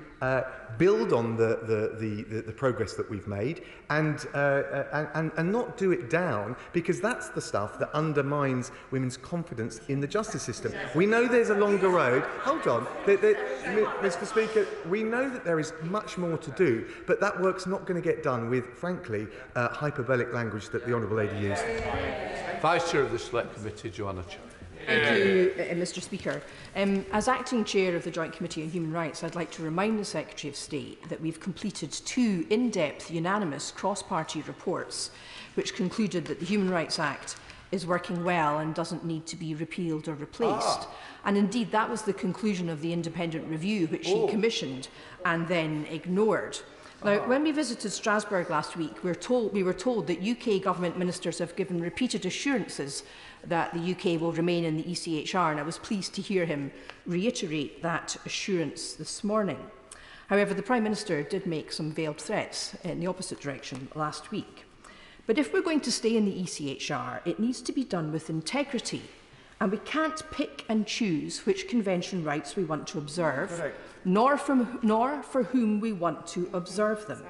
build on the progress that we've made and not do it down, because that's the stuff that undermines women's confidence in the justice system. We know there's a longer road. Hold on, Mr. Speaker, we know that there is much more to do, but that work's not going to get done with, frankly, hyperbolic language that the Honourable Lady used. Vice Chair of the Select Committee, Joanna Cho. Thank you, Mr. Speaker. As Acting Chair of the Joint Committee on Human Rights, I'd like to remind the Secretary of State that we've completed 2 in-depth, unanimous, cross-party reports which concluded that the Human Rights Act is working well and doesn't need to be repealed or replaced. And indeed, that was the conclusion of the independent review which he commissioned and then ignored. Now, when we visited Strasbourg last week, we were told that UK government ministers have given repeated assurances that the UK will remain in the ECHR, and I was pleased to hear him reiterate that assurance this morning. However, the Prime Minister did make some veiled threats in the opposite direction last week. But if we're going to stay in the ECHR, it needs to be done with integrity, and we can't pick and choose which convention rights we want to observe, nor for whom we want to observe them.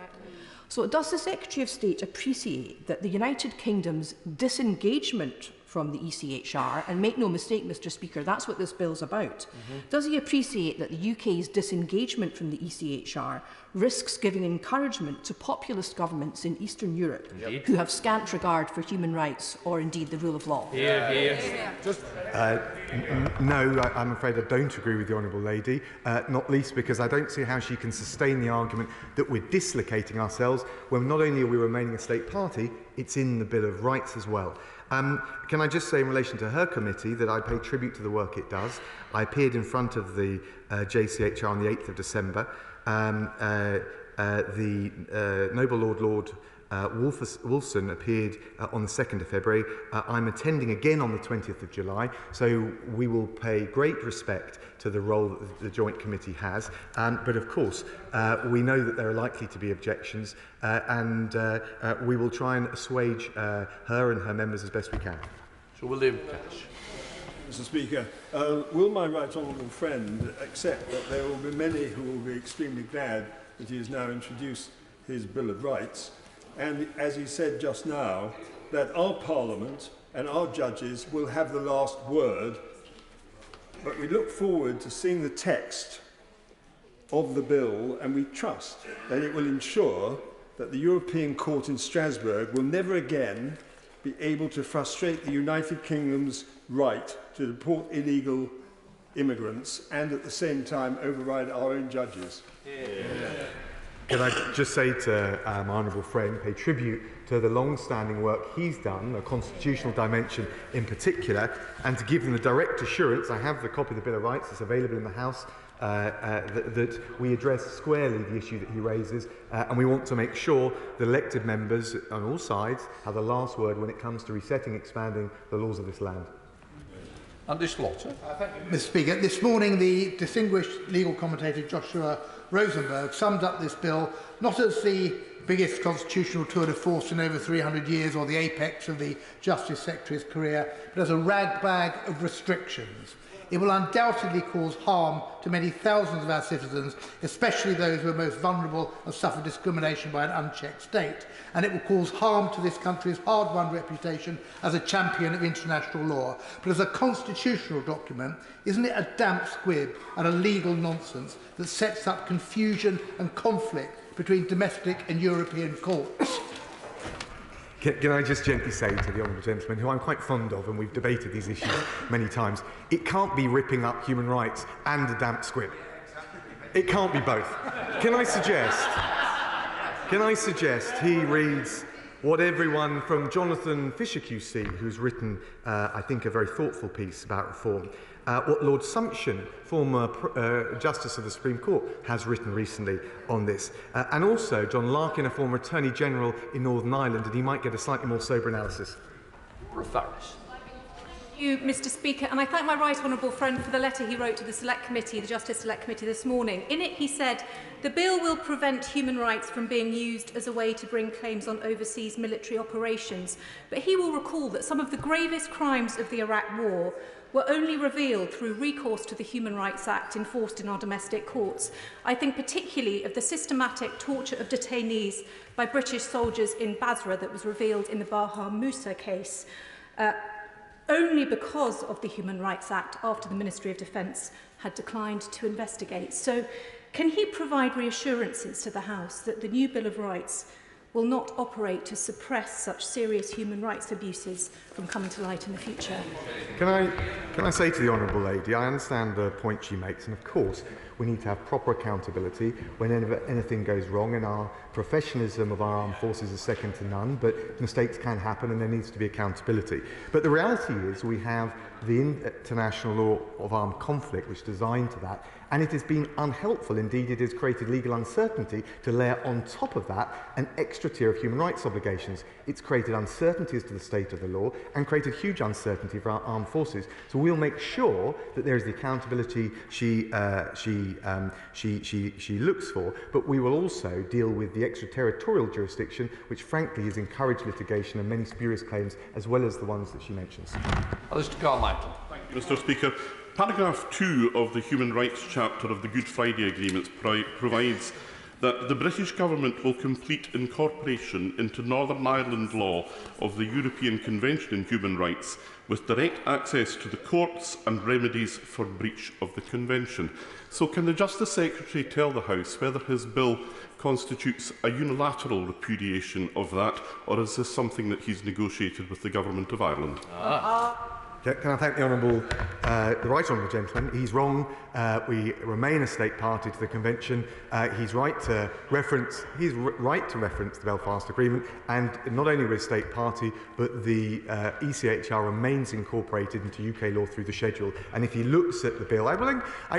So does the Secretary of State appreciate that the United Kingdom's disengagement from the ECHR, and make no mistake, Mr. Speaker, that's what this bill's about, does he appreciate that the UK's disengagement from the ECHR risks giving encouragement to populist governments in Eastern Europe who have scant regard for human rights or indeed the rule of law? No, I'm afraid I don't agree with the Honourable Lady, not least because I don't see how she can sustain the argument that we're dislocating ourselves when not only are we remaining a state party, it's in the Bill of Rights as well. Can I just say in relation to her committee that I pay tribute to the work it does. I appeared in front of the JCHR on the 8th of December. The Noble Lord Wolfson appeared on the 2nd of February. I'm attending again on the 20th of July, so we will pay great respect to the role that the Joint Committee has. But of course, we know that there are likely to be objections, and we will try and assuage her and her members as best we can. So William Cash. Mr. Speaker, will my right honourable friend accept that there will be many who will be extremely glad that he has now introduced his Bill of Rights, and as he said just now, that our Parliament and our judges will have the last word, but we look forward to seeing the text of the bill, and we trust that it will ensure that the European Court in Strasbourg will never again be able to frustrate the United Kingdom's right to deport illegal immigrants and at the same time override our own judges. Can I just say to my honourable friend, pay tribute to the long-standing work he's done, a constitutional dimension in particular, and to give them the direct assurance, I have the copy of the Bill of Rights, it's available in the House, that we address squarely the issue that he raises, and we want to make sure the elected members on all sides have the last word when it comes to resetting, expanding the laws of this land. Andy Slaughter. Thank you, Mr. Speaker. This morning, the distinguished legal commentator Joshua Rosenberg summed up this bill not as the biggest constitutional tour de force in over 300 years or the apex of the Justice Secretary's career, but as a ragbag of restrictions. It will undoubtedly cause harm to many thousands of our citizens, especially those who are most vulnerable and suffer discrimination by an unchecked state. And it will cause harm to this country's hard-won reputation as a champion of international law. But as a constitutional document, isn't it a damp squib and a legal nonsense that sets up confusion and conflict between domestic and European courts? Can I just gently say to the honourable gentleman, who I'm quite fond of, and we've debated these issues many times, it can't be ripping up human rights and a damp squib. It can't be both. Can I suggest he reads what everyone from Jonathan Fisher QC, who's written, I think, a very thoughtful piece about reform, what Lord Sumption, former Justice of the Supreme Court, has written recently on this, and also John Larkin, a former Attorney General in Northern Ireland, and he might get a slightly more sober analysis. Thank you, Mr. Speaker, and I thank my right honourable friend for the letter he wrote to the Select Committee, the Justice Select Committee this morning. In it he said, "The bill will prevent human rights from being used as a way to bring claims on overseas military operations." But he will recall that some of the gravest crimes of the Iraq War were only revealed through recourse to the Human Rights Act enforced in our domestic courts. I think particularly of the systematic torture of detainees by British soldiers in Basra that was revealed in the Baha Musa case. Only because of the Human Rights Act after the Ministry of Defence had declined to investigate. So can he provide reassurances to the House that the new Bill of Rights will not operate to suppress such serious human rights abuses from coming to light in the future? Can I say to the Honourable Lady, I understand the point she makes, and of course we need to have proper accountability whenever anything goes wrong, and our professionalism of our armed forces is second to none, but mistakes can happen and there needs to be accountability. But the reality is we have the international law of armed conflict, which is designed to that, and it has been unhelpful. Indeed, it has created legal uncertainty to layer on top of that an extra tier of human rights obligations. It's created uncertainty as to the state of the law and created huge uncertainty for our armed forces. So we'll make sure that there is the accountability she looks for, but we will also deal with the extraterritorial jurisdiction, which frankly has encouraged litigation and many spurious claims, as well as the ones that she mentions. Mr. Carmichael. Thank you, Mr. Speaker. Paragraph 2 of the Human Rights chapter of the Good Friday Agreement provides that the British Government will complete incorporation into Northern Ireland law of the European Convention on Human Rights with direct access to the courts and remedies for breach of the Convention. So can the Justice Secretary tell the House whether his bill constitutes a unilateral repudiation of that, or is this something that he's negotiated with the Government of Ireland? Can I thank the the right honourable gentleman? He's wrong. We remain a state party to the convention. He's right to reference the Belfast Agreement, and not only we're a state party, but the ECHR remains incorporated into UK law through the schedule. And if he looks at the bill,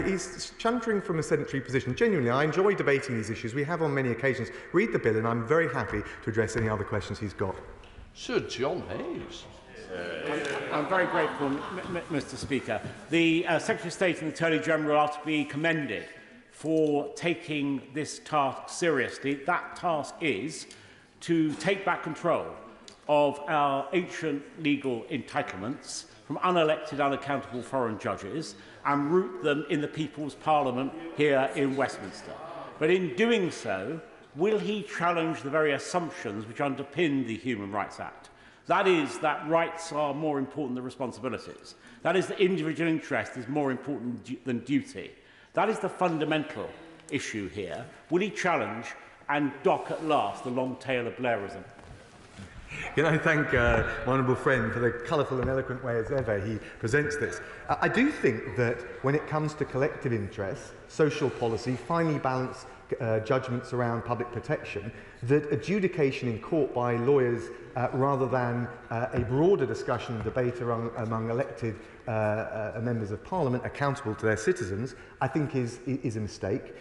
he's chuntering from a sedentary position. Genuinely, I enjoy debating these issues. We have on many occasions. Read the bill, and I'm very happy to address any other questions he's got. Sir John Hayes. I'm very grateful, Mr. Speaker. The Secretary of State and the Attorney General are to be commended for taking this task seriously. That task is to take back control of our ancient legal entitlements from unelected, unaccountable foreign judges and root them in the People's Parliament here in Westminster. But in doing so, will he challenge the very assumptions which underpin the Human Rights Act? That is, that rights are more important than responsibilities. That is, that individual interest is more important than duty. That is the fundamental issue here. Will he challenge and dock at last the long tail of Blairism? Can I thank my honourable friend for the colourful and eloquent way as ever he presents this. I do think that when it comes to collective interests, social policy, finely balanced judgments around public protection, that adjudication in court by lawyers rather than a broader discussion and debate among elected members of Parliament accountable to their citizens, I think is a mistake.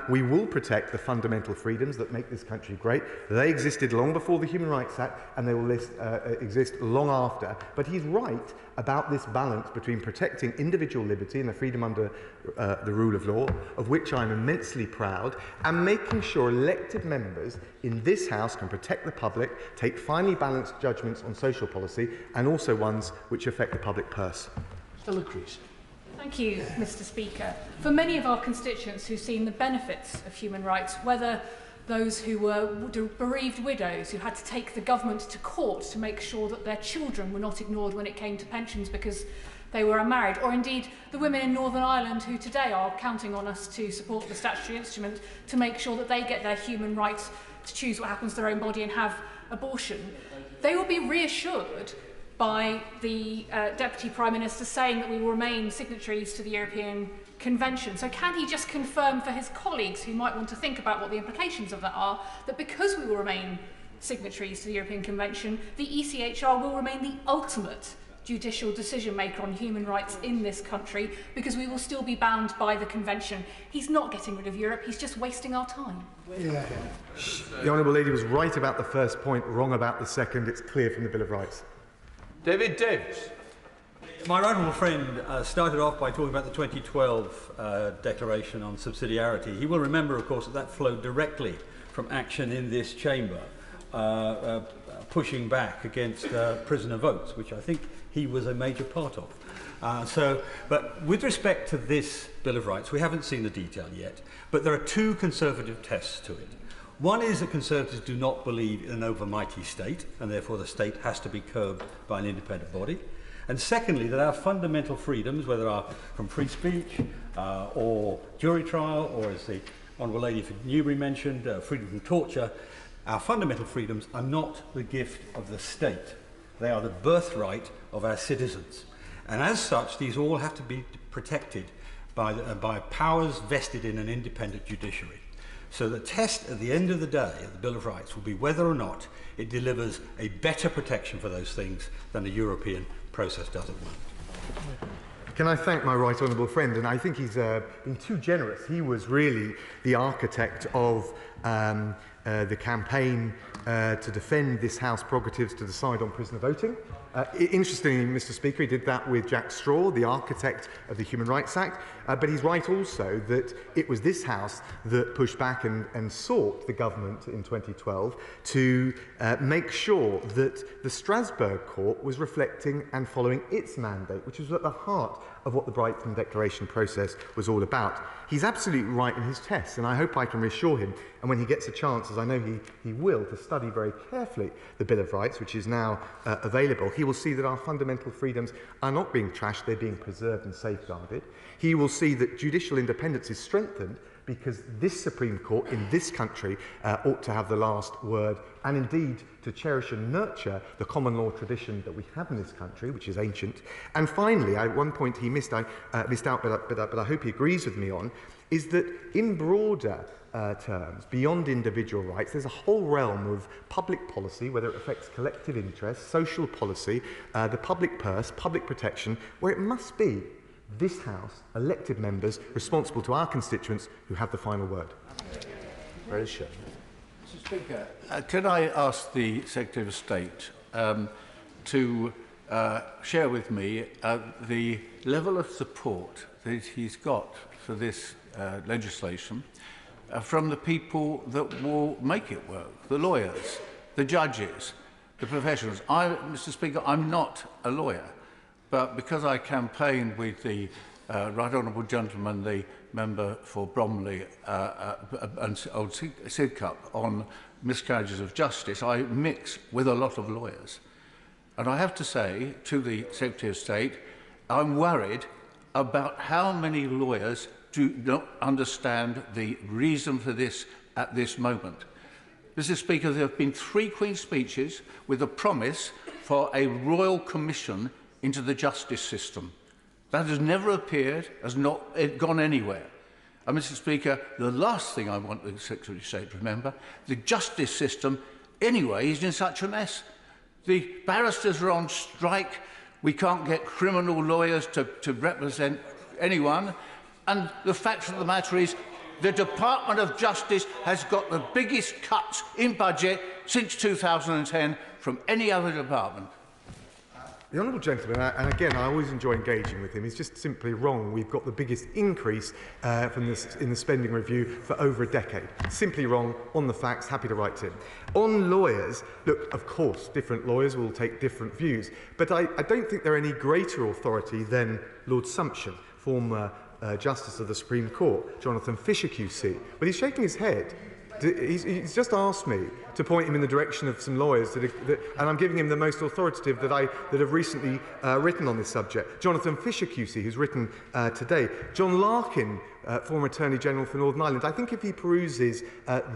We will protect the fundamental freedoms that make this country great. They existed long before the Human Rights Act, and they will exist long after. But he's right about this balance between protecting individual liberty and the freedom under the rule of law, of which I'm immensely proud, and making sure elected members in this House can protect the public, take finely balanced judgments on social policy, and also ones which affect the public purse. Stella Creasy. Thank you, Mr. Speaker. For many of our constituents who've seen the benefits of human rights, whether those who were bereaved widows who had to take the government to court to make sure that their children were not ignored when it came to pensions because they were unmarried, or indeed the women in Northern Ireland who today are counting on us to support the statutory instrument to make sure that they get their human rights to choose what happens to their own body and have abortion, they will be reassured by the Deputy Prime Minister saying that we will remain signatories to the European Convention. So can he just confirm for his colleagues who might want to think about what the implications of that are, that because we will remain signatories to the European Convention, the ECHR will remain the ultimate judicial decision maker on human rights in this country, because we will still be bound by the Convention. He's not getting rid of Europe, he's just wasting our time. The Honourable Lady was right about the first point, wrong about the second. It's clear from the Bill of Rights. David Davis. My honourable friend started off by talking about the 2012 Declaration on Subsidiarity. He will remember, of course, that that flowed directly from action in this chamber, pushing back against prisoner votes, which I think he was a major part of. But with respect to this Bill of Rights, we haven't seen the detail yet, but there are two conservative tests to it. One is that Conservatives do not believe in an overmighty state, and therefore the state has to be curbed by an independent body. And secondly, that our fundamental freedoms, whether they are from free speech or jury trial, or as the Honourable Lady for Newbury mentioned, freedom from torture, our fundamental freedoms are not the gift of the state. They are the birthright of our citizens. And as such, these all have to be protected by powers vested in an independent judiciary. So the test at the end of the day of the Bill of Rights will be whether or not it delivers a better protection for those things than the European process does at the moment. Can I thank my right honourable friend? And I think he's been too generous. He was really the architect of the campaign to defend this House prerogatives to decide on prisoner voting. Interestingly, Mr. Speaker, he did that with Jack Straw, the architect of the Human Rights Act. But he's right also that it was this House that pushed back and sought the government in 2012 to make sure that the Strasbourg Court was reflecting and following its mandate, which was at the heart of what the Brighton Declaration process was all about. He's absolutely right in his tests, and I hope I can reassure him, and when he gets a chance, as I know he will, to study very carefully the Bill of Rights, which is now available, he will see that our fundamental freedoms are not being trashed, they're being preserved and safeguarded. He will see that judicial independence is strengthened because this Supreme Court in this country ought to have the last word, and indeed to cherish and nurture the common law tradition that we have in this country, which is ancient. And finally, one point he missed out, but I hope he agrees with me on, is that in broader terms, beyond individual rights, there's a whole realm of public policy, whether it affects collective interest, social policy, the public purse, public protection, where it must be this House, elected members responsible to our constituents, who have the final word. Very sure. Mr. Speaker, can I ask the Secretary of State to share with me the level of support that he's got for this legislation from the people that will make it work, the lawyers, the judges, the professionals. Mr. Speaker, I'm not a lawyer, but because I campaigned with the Right Honourable Gentleman, the member for Bromley and Old Sidcup on miscarriages of justice, I mix with a lot of lawyers. And I have to say to the Secretary of State, I'm worried about how many lawyers do not understand the reason for this at this moment. Mr. Speaker, there have been 3 Queen's speeches with a promise for a royal commission into the justice system. That has never appeared, has not gone anywhere. And, Mr. Speaker, the last thing I want the Secretary of State to remember, the justice system, anyway, is in such a mess. The barristers are on strike. We can't get criminal lawyers to represent anyone. And the fact of the matter is, the Department of Justice has got the biggest cuts in budget since 2010 from any other department. The Honourable Gentleman, and again, I always enjoy engaging with him, he's just simply wrong. We've got the biggest increase in the spending review for over a decade. Simply wrong on the facts, happy to write to him. On lawyers, look, of course, different lawyers will take different views, but I don't think they're any greater authority than Lord Sumption, former Justice of the Supreme Court, Jonathan Fisher QC. But he's shaking his head. He's just asked me to point him in the direction of some lawyers, and I'm giving him the most authoritative that have recently written on this subject. Jonathan Fisher QC, who's written today. John Larkin, former Attorney General for Northern Ireland. I think if he peruses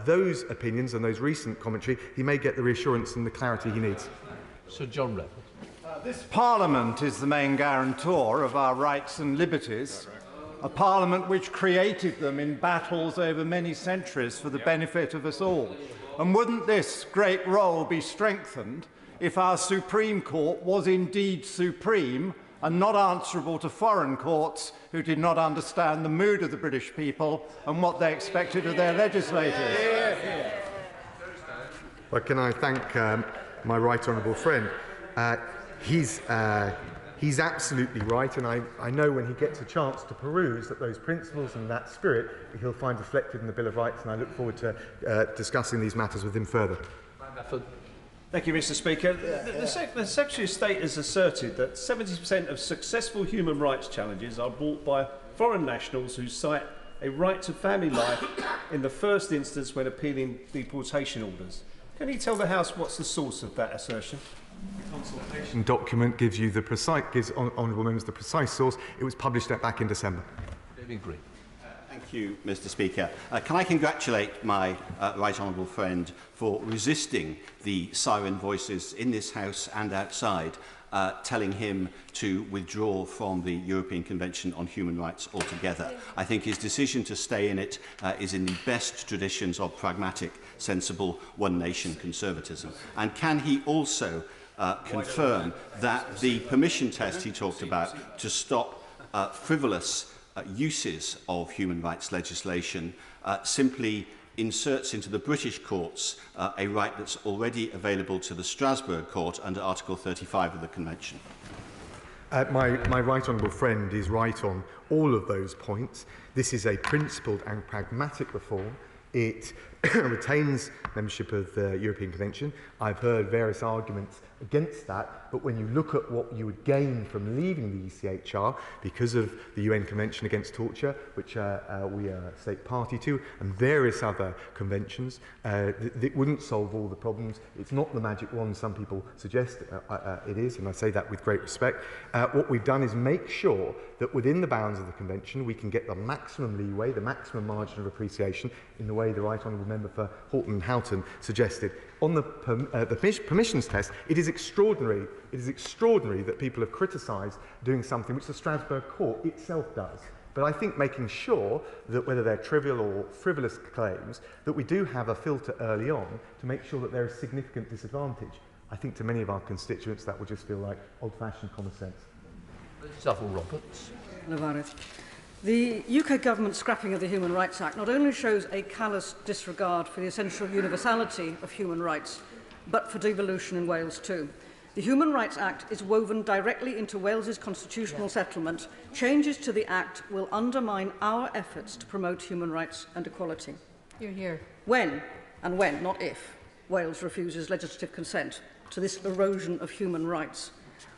those opinions and those recent commentary, he may get the reassurance and the clarity he needs. Sir John Revel. This Parliament is the main guarantor of our rights and liberties. A parliament which created them in battles over many centuries for the benefit of us all. And wouldn't this great role be strengthened if our Supreme Court was indeed supreme and not answerable to foreign courts who did not understand the mood of the British people and what they expected of their legislators? Well, can I thank my right honourable friend? He's absolutely right, and I know when he gets a chance to peruse that those principles and that spirit he'll find reflected in the Bill of Rights, and I look forward to discussing these matters with him further. Thank you, Mr. Speaker. The Secretary of State has asserted that 70% of successful human rights challenges are brought by foreign nationals who cite a right to family life in the first instance when appealing deportation orders. Can you tell the House what's the source of that assertion? The consultation document gives honourable members the precise source. It was published back in December. David Green. Thank you, Mr. Speaker. Can I congratulate my right honourable friend for resisting the siren voices in this House and outside, telling him to withdraw from the European Convention on Human Rights altogether. I think his decision to stay in it is in the best traditions of pragmatic, sensible, one-nation conservatism. And can he also confirm that the permission test he talked about to stop frivolous uses of human rights legislation simply inserts into the British courts a right that's already available to the Strasbourg court under Article 35 of the Convention? My right honourable friend is right on all of those points. This is a principled and pragmatic reform. It retains membership of the European Convention. I've heard various arguments against that, but when you look at what you would gain from leaving the ECHR because of the UN Convention Against Torture, which we are a state party to, and various other conventions, it wouldn't solve all the problems. It's not the magic wand some people suggest it is, and I say that with great respect. What we've done is make sure that within the bounds of the Convention we can get the maximum leeway, the maximum margin of appreciation in the way the Right Honourable Member for Honiton and Tiverton suggested. On the permissions test, it is extraordinary. It is extraordinary that people have criticised doing something which the Strasbourg court itself does. But I think making sure that whether they're trivial or frivolous claims, that we do have a filter early on to make sure that there is significant disadvantage. I think to many of our constituents that will just feel like old-fashioned common sense. Savile Roberts. The UK government scrapping of the Human Rights Act not only shows a callous disregard for the essential universality of human rights, but for devolution in Wales too. The Human Rights Act is woven directly into Wales's constitutional settlement. Changes to the Act will undermine our efforts to promote human rights and equality. Hear, hear. When, not if, Wales refuses legislative consent to this erosion of human rights,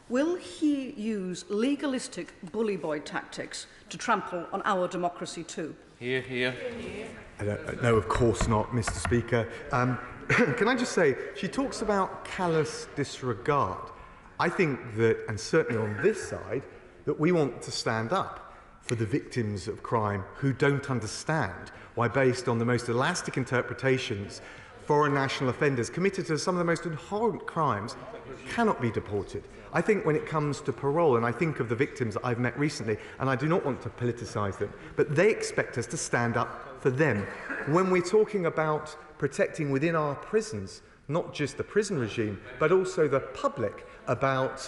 will he use legalistic bully boy tactics to trample on our democracy too? Hear, hear. No, of course not, Mr. Speaker. Can I just say, she talks about callous disregard. I think that, and certainly on this side, that we want to stand up for the victims of crime who don't understand why, based on the most elastic interpretations, foreign national offenders committed to some of the most abhorrent crimes cannot be deported. I think when it comes to parole, and I think of the victims that I've met recently, and I do not want to politicise them, but they expect us to stand up for them. When we're talking about protecting within our prisons, not just the prison regime, but also the public, about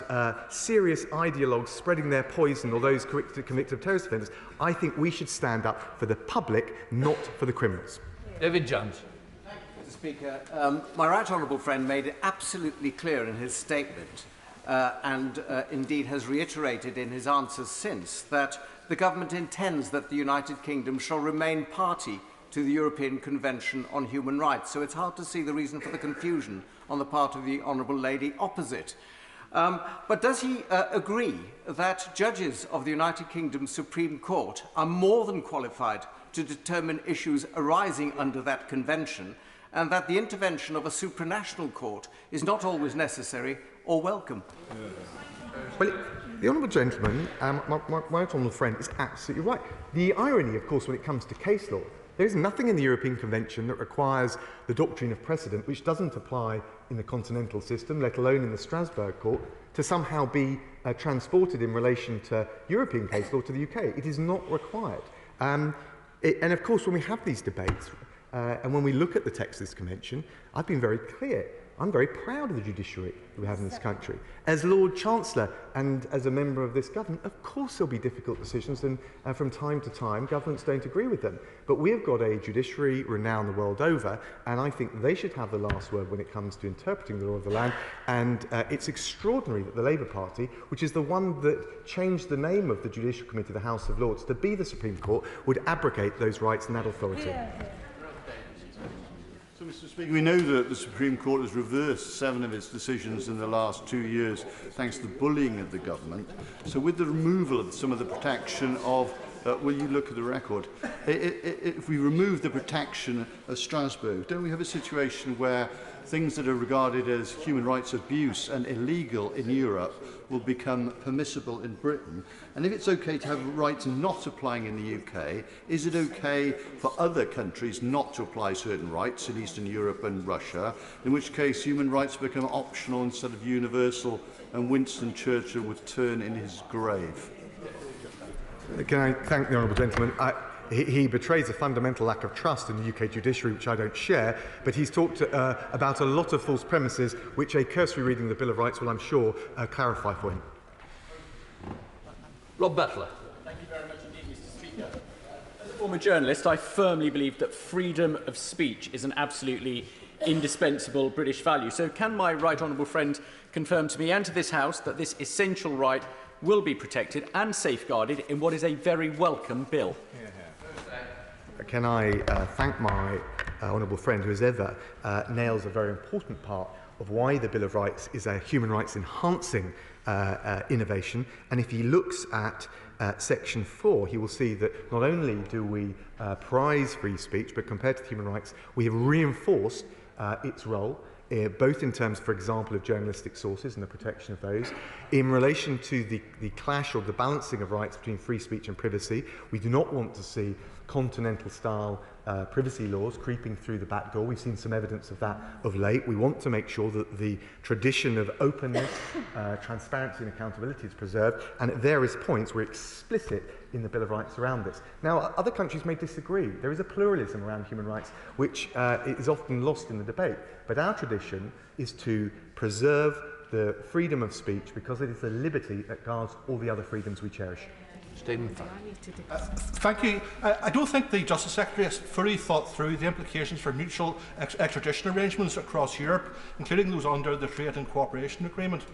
serious ideologues spreading their poison or those convicted of terrorist offenders, I think we should stand up for the public, not for the criminals. David Jones. Mr. Speaker, my right honourable friend made it absolutely clear in his statement and indeed has reiterated in his answers since that the government intends that the United Kingdom shall remain party to the European Convention on Human Rights. So it's hard to see the reason for the confusion on the part of the honourable lady opposite. But does he agree that judges of the United Kingdom Supreme Court are more than qualified to determine issues arising under that convention, and that the intervention of a supranational court is not always necessary or welcome? Well, the honourable gentleman, my right honourable friend, is absolutely right. The irony, of course, when it comes to case law, there is nothing in the European Convention that requires the doctrine of precedent, which doesn't apply in the continental system, let alone in the Strasbourg court, to somehow be transported in relation to European case law to the UK. It is not required. And of course, when we have these debates, And when we look at the text of this convention, I've been very clear. I'm very proud of the judiciary that we have in this country. As Lord Chancellor and as a member of this government, of course there'll be difficult decisions, and from time to time governments don't agree with them. But we've got a judiciary renowned the world over, and I think they should have the last word when it comes to interpreting the law of the land. And it's extraordinary that the Labour Party, which is the one that changed the name of the Judicial Committee, the House of Lords, to be the Supreme Court, would abrogate those rights and that authority. So, Mr. Speaker, we know that the Supreme Court has reversed 7 of its decisions in the last 2 years thanks to the bullying of the government. So with the removal of some of the protection of, will you look at the record, if we remove the protection of Strasbourg, don't we have a situation where things that are regarded as human rights abuse and illegal in Europe will become permissible in Britain? And if it's okay to have rights not applying in the UK, is it okay for other countries not to apply certain rights in Eastern Europe and Russia, in which case human rights become optional instead of universal, and Winston Churchill would turn in his grave? Can I thank the honourable gentleman? He betrays a fundamental lack of trust in the UK judiciary, which I don't share, but he's talked about a lot of false premises, which a cursory reading of the Bill of Rights will, I'm sure, clarify for him. Rob Butler. Thank you very much indeed, Mr. Speaker. As a former journalist, I firmly believe that freedom of speech is an absolutely indispensable British value. So can my right honourable friend confirm to me and to this House that this essential right will be protected and safeguarded in what is a very welcome bill? Can I thank my honourable friend, who as ever nails a very important part of why the Bill of Rights is a human rights enhancing innovation. And if he looks at section 4, he will see that not only do we prize free speech, but compared to human rights, we have reinforced its role, both in terms, for example, of journalistic sources and the protection of those. In relation to the clash or the balancing of rights between free speech and privacy, we do not want to see continental-style privacy laws creeping through the back door. We've seen some evidence of that of late. We want to make sure that the tradition of openness, transparency and accountability is preserved, and at various points we're explicit in the Bill of Rights around this. Now, other countries may disagree. There is a pluralism around human rights which is often lost in the debate, but our tradition is to preserve the freedom of speech because it is a liberty that guards all the other freedoms we cherish. Thank you. I don't think the Justice Secretary has fully thought through the implications for mutual extradition arrangements across Europe, including those under the Trade and Cooperation Agreement.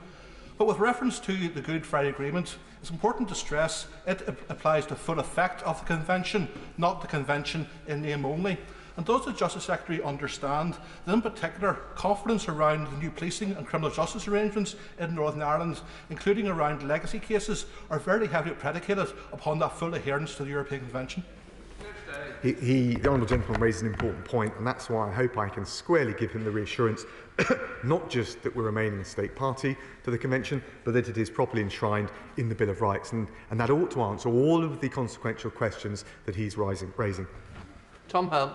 But with reference to the Good Friday Agreement, it's important to stress it applies to full effect of the Convention, not the Convention in name only. And does the Justice Secretary understand that, in particular, confidence around the new policing and criminal justice arrangements in Northern Ireland, including around legacy cases, are very heavily predicated upon that full adherence to the European Convention? The honourable gentleman raised an important point, and that's why I hope I can squarely give him the reassurance not just that we're remaining a state party to the Convention, but that it is properly enshrined in the Bill of Rights, and that ought to answer all of the consequential questions that he's raising. Tom Helm.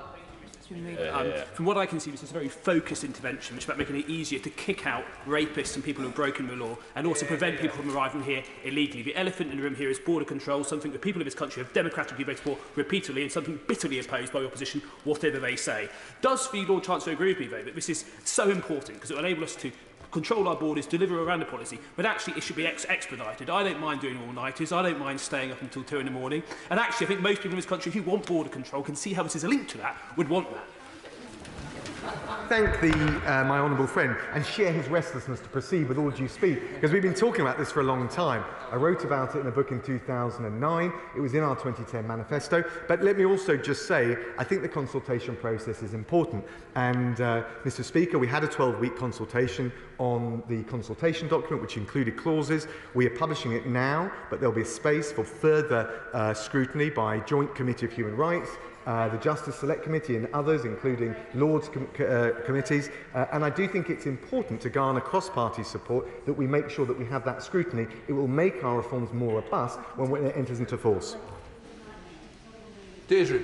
From what I can see, this is a very focused intervention, which is about making it easier to kick out rapists and people who have broken the law, and also prevent people from arriving here illegally. The elephant in the room here is border control, something that people of this country have democratically voted for repeatedly, and something bitterly opposed by the opposition, whatever they say. Does the Lord Chancellor agree with me, though, that this is so important because it will enable us to control our borders, deliver around the policy, but actually it should be expedited? I don't mind doing all-nighters, I don't mind staying up until 2 in the morning, and actually I think most people in this country who want border control can see how this is a link to that, would want that. Thank my honourable friend and share his restlessness to proceed with all due speed, because we've been talking about this for a long time. I wrote about it in a book in 2009. It was in our 2010 manifesto. But let me also just say, I think the consultation process is important. And, Mr. Speaker, we had a 12-week consultation on the consultation document, which included clauses. We are publishing it now, but there'll be a space for further scrutiny by Joint Committee of Human Rights, the Justice Select Committee and others, including Lords committees. And I do think it's important to garner cross-party support that we make sure that we have that scrutiny. It will make our reforms more robust when it enters into force. Deirdre.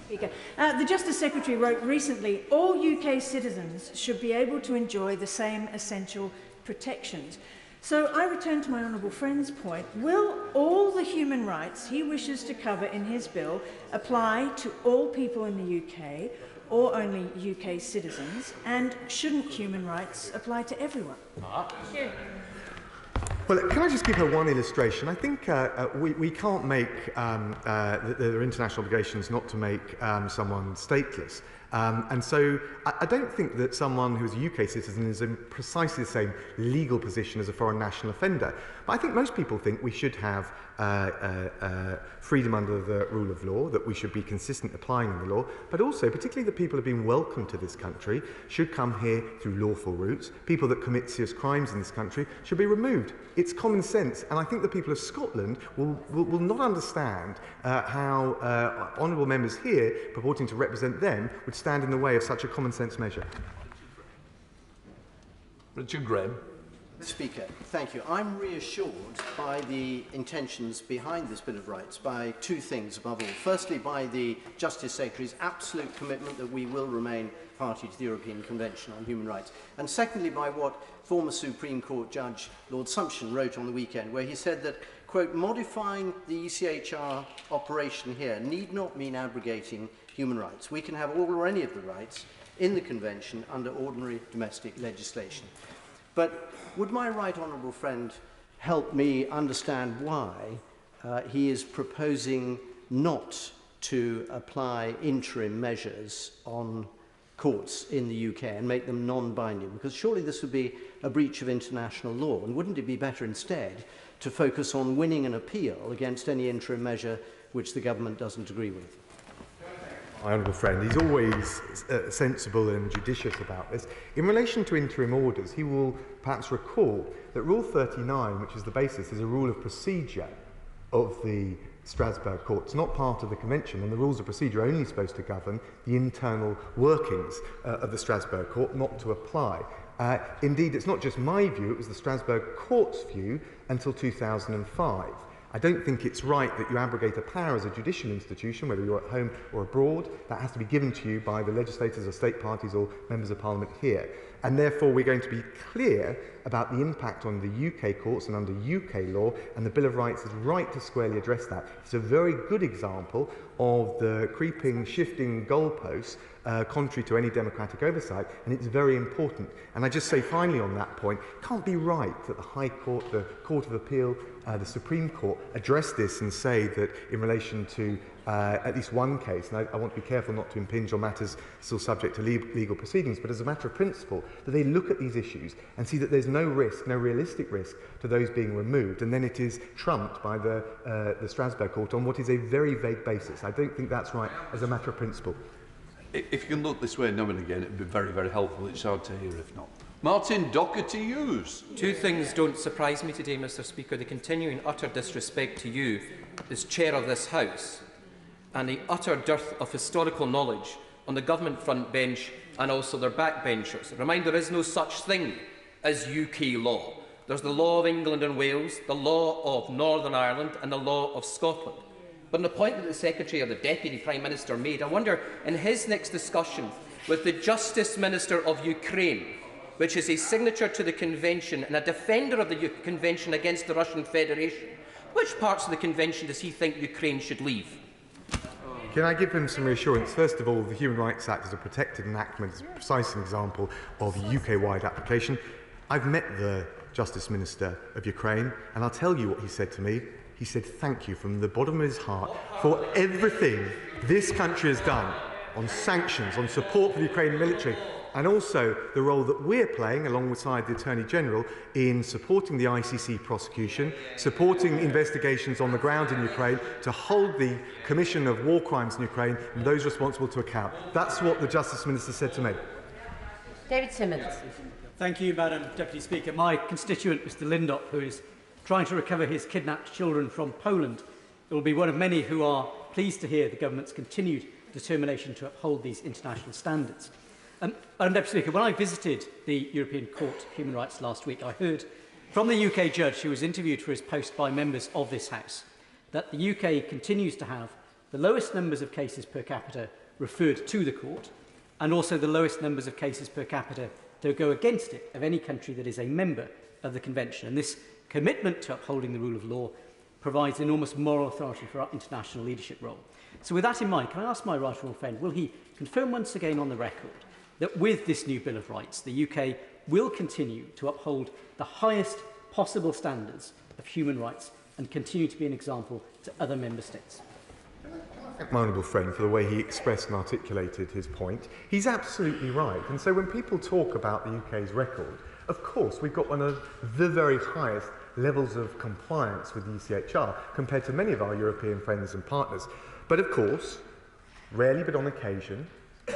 The Justice Secretary wrote recently, all UK citizens should be able to enjoy the same essential protections. So I return to my honourable friend's point. Will all the human rights he wishes to cover in his bill apply to all people in the UK or only UK citizens? And shouldn't human rights apply to everyone? Well, can I just give her one illustration? I think we can't make, there are international obligations not to make someone stateless. And so I don't think that someone who's a UK citizen is in precisely the same legal position as a foreign national offender. But I think most people think we should have freedom under the rule of law, that we should be consistent applying the law, but also, particularly the people who have been welcomed to this country, should come here through lawful routes. People that commit serious crimes in this country should be removed. It's common sense, and I think the people of Scotland will not understand how honourable members here, purporting to represent them, would stand in the way of such a common sense measure. Richard Graham. Speaker, thank you. I'm reassured by the intentions behind this Bill of Rights by two things above all. Firstly, by the Justice Secretary's absolute commitment that we will remain party to the European Convention on Human Rights. And secondly, by what former Supreme Court Judge Lord Sumption wrote on the weekend, where he said that, quote, modifying the ECHR operation here need not mean abrogating human rights. We can have all or any of the rights in the Convention under ordinary domestic legislation. But would my right honourable friend help me understand why he is proposing not to apply interim measures on courts in the UK and make them non-binding? Because surely this would be a breach of international law, and wouldn't it be better instead to focus on winning an appeal against any interim measure which the government doesn't agree with? My honourable friend, he's always sensible and judicious about this. In relation to interim orders, he will perhaps recall that Rule 39, which is the basis, is a rule of procedure of the Strasbourg Court. It's not part of the Convention, and the rules of procedure are only supposed to govern the internal workings of the Strasbourg Court, not to apply. Indeed, it's not just my view, it was the Strasbourg Court's view until 2005. I don't think it's right that you abrogate a power as a judicial institution, whether you're at home or abroad. That has to be given to you by the legislators or state parties or members of parliament here. And therefore, we're going to be clear about the impact on the UK courts and under UK law, and the Bill of Rights is right to squarely address that. It's a very good example of the creeping, shifting goalposts contrary to any democratic oversight, and it's very important. And I just say finally on that point, it can't be right that the High Court, the Court of Appeal, the Supreme Court address this and say that in relation to at least one case, and I want to be careful not to impinge on matters still subject to legal proceedings, but as a matter of principle, that they look at these issues and see that there's no risk, no realistic risk to those being removed, and then it is trumped by the Strasbourg Court on what is a very vague basis. I don't think that's right as a matter of principle. If you can look this way now and again, it would be very, very helpful. It's hard to hear if not. Martin Doherty Hughes. Two things don't surprise me today, Mr. Speaker. The continuing utter disrespect to you as chair of this House, and the utter dearth of historical knowledge on the government front bench and also their backbenchers. Remind there is no such thing as UK law. There's the law of England and Wales, the law of Northern Ireland and the law of Scotland. But on the point that the Secretary or the Deputy Prime Minister made, I wonder, in his next discussion with the Justice Minister of Ukraine, which is a signature to the Convention and a defender of the Convention against the Russian Federation, which parts of the Convention does he think Ukraine should leave? Can I give him some reassurance? First of all, the Human Rights Act is a protected enactment. It's a precise example of UK-wide application. I've met the Justice Minister of Ukraine, and I'll tell you what he said to me. He said thank you from the bottom of his heart for everything this country has done on sanctions, on support for the Ukrainian military, and also the role that we're playing alongside the Attorney General in supporting the ICC prosecution, supporting investigations on the ground in Ukraine to hold the Commission of War Crimes in Ukraine and those responsible to account. That's what the Justice Minister said to me. David Simmons. Thank you, Madam Deputy Speaker. My constituent, Mr Lindop, who is trying to recover his kidnapped children from Poland, will be one of many who are pleased to hear the government's continued determination to uphold these international standards. Madam Deputy Speaker, when I visited the European Court of Human Rights last week, I heard from the UK judge who was interviewed for his post by members of this House that the UK continues to have the lowest numbers of cases per capita referred to the court and also the lowest numbers of cases per capita to go against it of any country that is a member of the Convention. And this commitment to upholding the rule of law provides enormous moral authority for our international leadership role. So with that in mind, can I ask my right honourable friend, will he confirm once again on the record that with this new Bill of Rights, the UK will continue to uphold the highest possible standards of human rights and continue to be an example to other member states? Thank my honourable friend for the way he expressed and articulated his point. He's absolutely right. And so when people talk about the UK's record, of course, we've got one of the very highest levels of compliance with the ECHR compared to many of our European friends and partners. But of course, rarely but on occasion,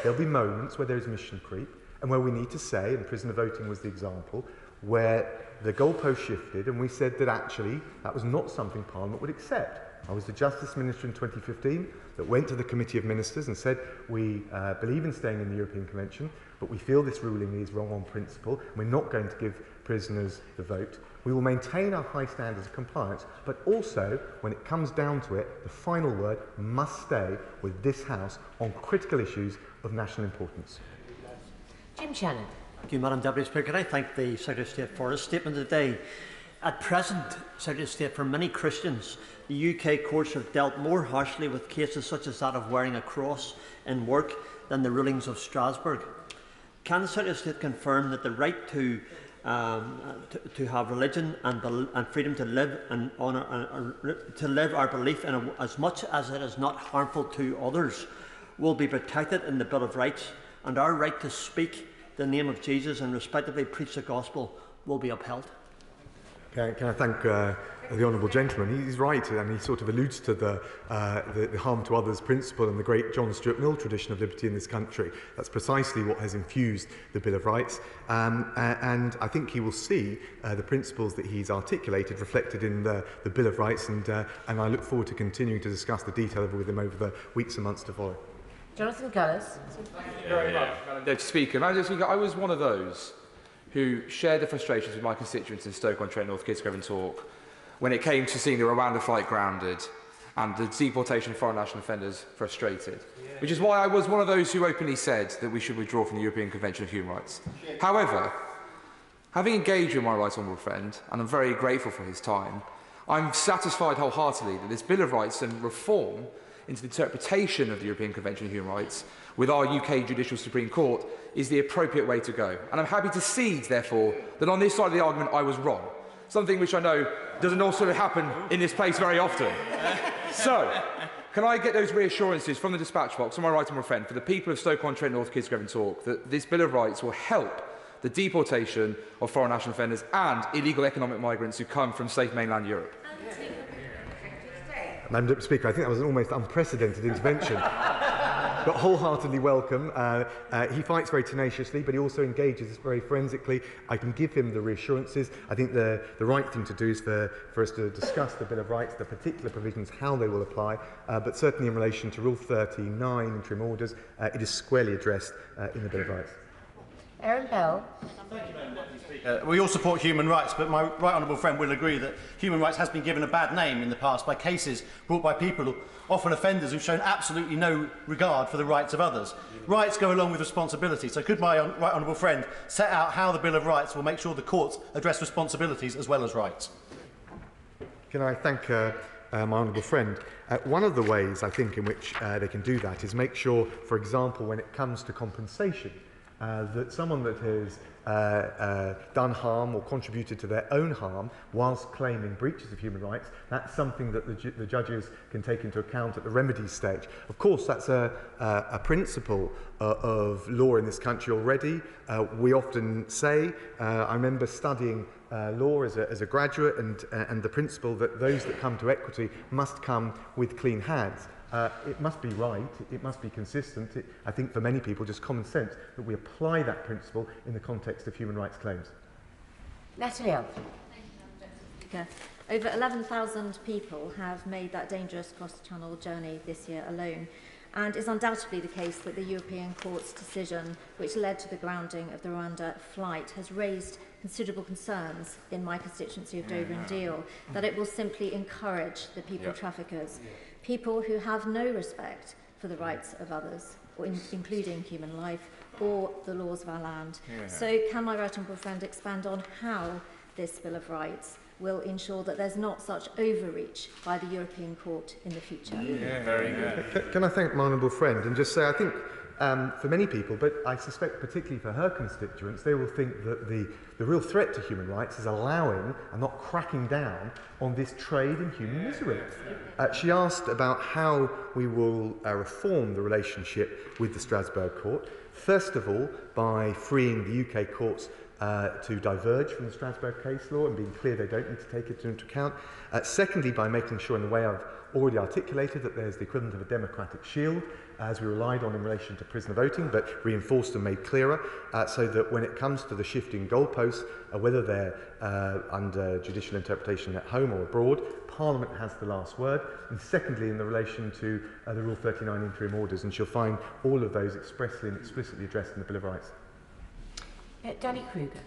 there'll be moments where there is mission creep and where we need to say, and prisoner voting was the example, where the goalpost shifted and we said that actually that was not something Parliament would accept. I was the Justice Minister in 2015 that went to the Committee of Ministers and said we believe in staying in the European Convention, but we feel this ruling is wrong on principle and we're not going to give prisoners the vote. We will maintain our high standards of compliance, but also, when it comes down to it, the final word must stay with this House on critical issues of national importance. Jim Shannon. Thank you, Madam Deputy Speaker. I thank the Secretary of State for his statement today. At present, Secretary of State, for many Christians, the UK courts have dealt more harshly with cases such as that of wearing a cross in work than the rulings of Strasbourg. Can the Secretary of State confirm that the right to have religion and freedom to live and honour to live our belief in as much as it is not harmful to others will be protected in the Bill of Rights, and our right to speak the name of Jesus and respectively preach the gospel will be upheld? Can I thank the honourable gentleman? He's right, and he sort of alludes to the harm to others principle and the great John Stuart Mill tradition of liberty in this country. That's precisely what has infused the Bill of Rights, and I think he will see the principles that he's articulated reflected in the Bill of Rights, and I look forward to continuing to discuss the detail with him over the weeks and months to follow. Jonathan Gullis. Thank you very much, Madam Deputy Speaker. Madam Deputy Speaker, I was one of those who shared the frustrations with my constituents in Stoke-on-Trent, North Kidsgrove and Talk when it came to seeing the Rwanda flight grounded and the deportation of foreign national offenders frustrated, which is why I was one of those who openly said that we should withdraw from the European Convention of Human Rights. However, having engaged with my right honourable friend, and I'm very grateful for his time, I'm satisfied wholeheartedly that this Bill of Rights and reform into the interpretation of the European Convention of Human Rights with our UK Judicial Supreme Court is the appropriate way to go. And I'm happy to cede, therefore, that on this side of the argument I was wrong, something which I know doesn't also happen in this place very often. So, can I get those reassurances from the dispatch box, from my right honourable friend, for the people of Stoke-on-Trent, North Kidsgrove and Talk, that this Bill of Rights will help the deportation of foreign national offenders and illegal economic migrants who come from safe mainland Europe? Madam Deputy Speaker, I think that was an almost unprecedented intervention, but wholeheartedly welcome. He fights very tenaciously, but he also engages very forensically. I can give him the reassurances. I think the right thing to do is for us to discuss the Bill of Rights, the particular provisions, how they will apply, but certainly in relation to Rule 39, interim orders, it is squarely addressed in the Bill of Rights. Aaron Bell. We all support human rights, but my right honourable friend will agree that human rights has been given a bad name in the past by cases brought by people, often offenders, who've shown absolutely no regard for the rights of others. Rights go along with responsibility, so could my right honourable friend set out how the Bill of Rights will make sure the courts address responsibilities as well as rights? Can I thank my honourable friend? One of the ways, I think, in which they can do that is make sure, for example, when it comes to compensation, that someone that has done harm or contributed to their own harm whilst claiming breaches of human rights, that's something that the judges can take into account at the remedies stage. Of course, that's a principle of law in this country already. We often say, I remember studying law as a graduate, and the principle that those that come to equity must come with clean hands. It must be right, it must be consistent. I think for many people, just common sense that we apply that principle in the context of human rights claims. Natalie Alf. Okay. Over 11,000 people have made that dangerous cross-channel journey this year alone, and it's undoubtedly the case that the European Court's decision, which led to the grounding of the Rwanda flight, has raised considerable concerns in my constituency of Dover and Deal, that it will simply encourage the people traffickers. People who have no respect for the rights of others, or including human life, or the laws of our land. So can my right honourable friend expand on how this Bill of Rights will ensure that there's not such overreach by the European Court in the future? Yeah, very good. Can I thank my honourable friend and just say, I think for many people, but I suspect particularly for her constituents, they will think that the real threat to human rights is allowing and not cracking down on this trade in human misery. She asked about how we will reform the relationship with the Strasbourg Court. First of all, by freeing the UK courts to diverge from the Strasbourg case law and being clear they don't need to take it into account. Secondly, by making sure in the way I've already articulated that there's the equivalent of a democratic shield, as we relied on in relation to prisoner voting, but reinforced and made clearer, so that when it comes to the shifting goalposts, whether they're under judicial interpretation at home or abroad, Parliament has the last word. And secondly, in the relation to the Rule 39 interim orders, and she'll find all of those expressly and explicitly addressed in the Bill of Rights. Danny Kruger.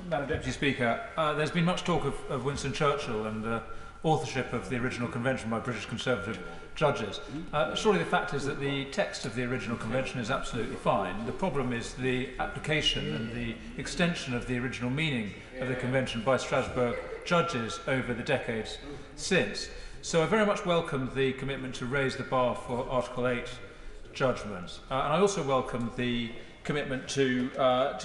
Madam Deputy Speaker, there's been much talk of Winston Churchill and authorship of the original convention by British Conservative judges. Surely the fact is that the text of the original convention is absolutely fine. The problem is the application and the extension of the original meaning of the convention by Strasbourg judges over the decades since. So I very much welcome the commitment to raise the bar for Article 8 judgments. And I also welcome the commitment to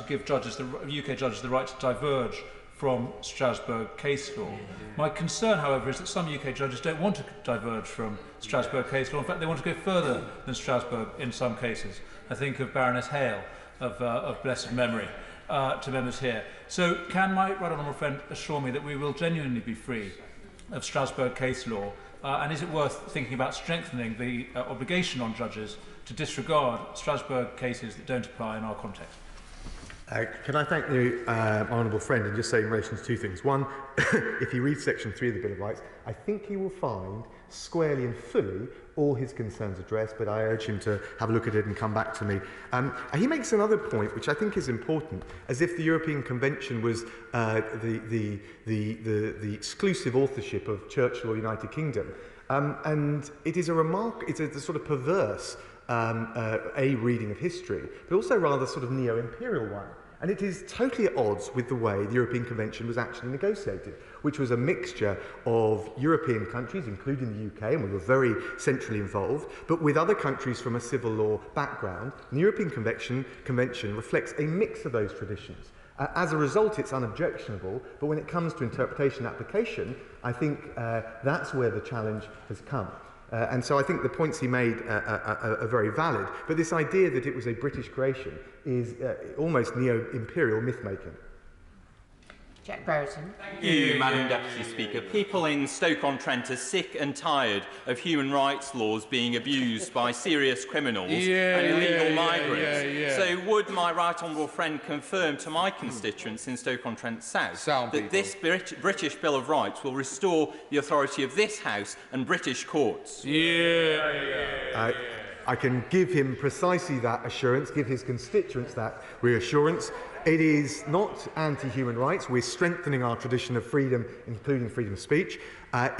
give judges, UK judges, the right to diverge from Strasbourg case law. My concern, however, is that some UK judges don't want to diverge from Strasbourg case law. In fact, they want to go further than Strasbourg in some cases. I think of Baroness Hale of blessed memory to members here. So can my right honourable friend assure me that we will genuinely be free of Strasbourg case law? And is it worth thinking about strengthening the obligation on judges to disregard Strasbourg cases that don't apply in our context? Can I thank the honourable friend and just say in relation to two things. One, if he reads section 3 of the Bill of Rights, I think he will find squarely and fully all his concerns addressed, but I urge him to have a look at it and come back to me. He makes another point, which I think is important, as if the European Convention was the exclusive authorship of Churchill or United Kingdom. And it is it's a sort of perverse a reading of history, but also rather sort of neo-imperial one. And it is totally at odds with the way the European Convention was actually negotiated, which was a mixture of European countries, including the UK, and we were very centrally involved, but with other countries from a civil law background. And the European Convention reflects a mix of those traditions. As a result, it's unobjectionable, but when it comes to interpretation and application, I think that's where the challenge has come. And so I think the points he made are very valid. But this idea that it was a British creation is almost neo-imperial myth-making. Jack Brereton. Thank you, Madam Deputy Speaker. People in Stoke-on-Trent are sick and tired of human rights laws being abused by serious criminals and illegal migrants. So would my right honourable friend confirm to my constituents in Stoke-on-Trent South that this British Bill of Rights will restore the authority of this House and British courts? I can give him precisely that assurance, give his constituents that reassurance. It is not anti-human rights. We're strengthening our tradition of freedom, including freedom of speech.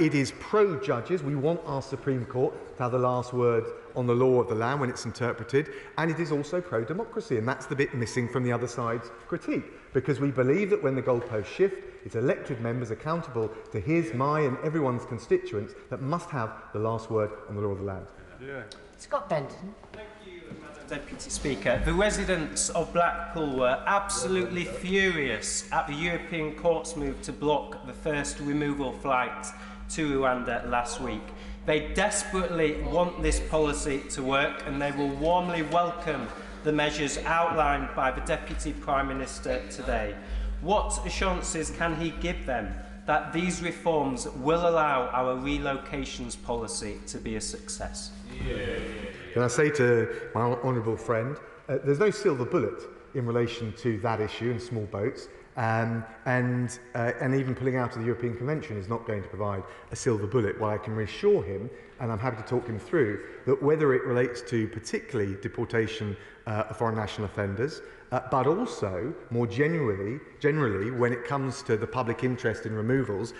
It is pro-judges. We want our Supreme Court to have the last word on the law of the land when it's interpreted. And it is also pro-democracy, and that's the bit missing from the other side's critique. Because we believe that when the goalposts shift, it's elected members accountable to his, my and everyone's constituents that must have the last word on the law of the land. Scott Benton. Deputy Speaker, the residents of Blackpool were absolutely furious at the European Court's move to block the first removal flight to Rwanda last week. They desperately want this policy to work, and they will warmly welcome the measures outlined by the Deputy Prime Minister today. What assurances can he give them that these reforms will allow our relocations policy to be a success? Can I say to my honourable friend, there's no silver bullet in relation to that issue and small boats, and even pulling out of the European Convention is not going to provide a silver bullet. Well, I can reassure him, and I'm happy to talk him through, that whether it relates to particularly deportation of foreign national offenders, but also more generally when it comes to the public interest in removals,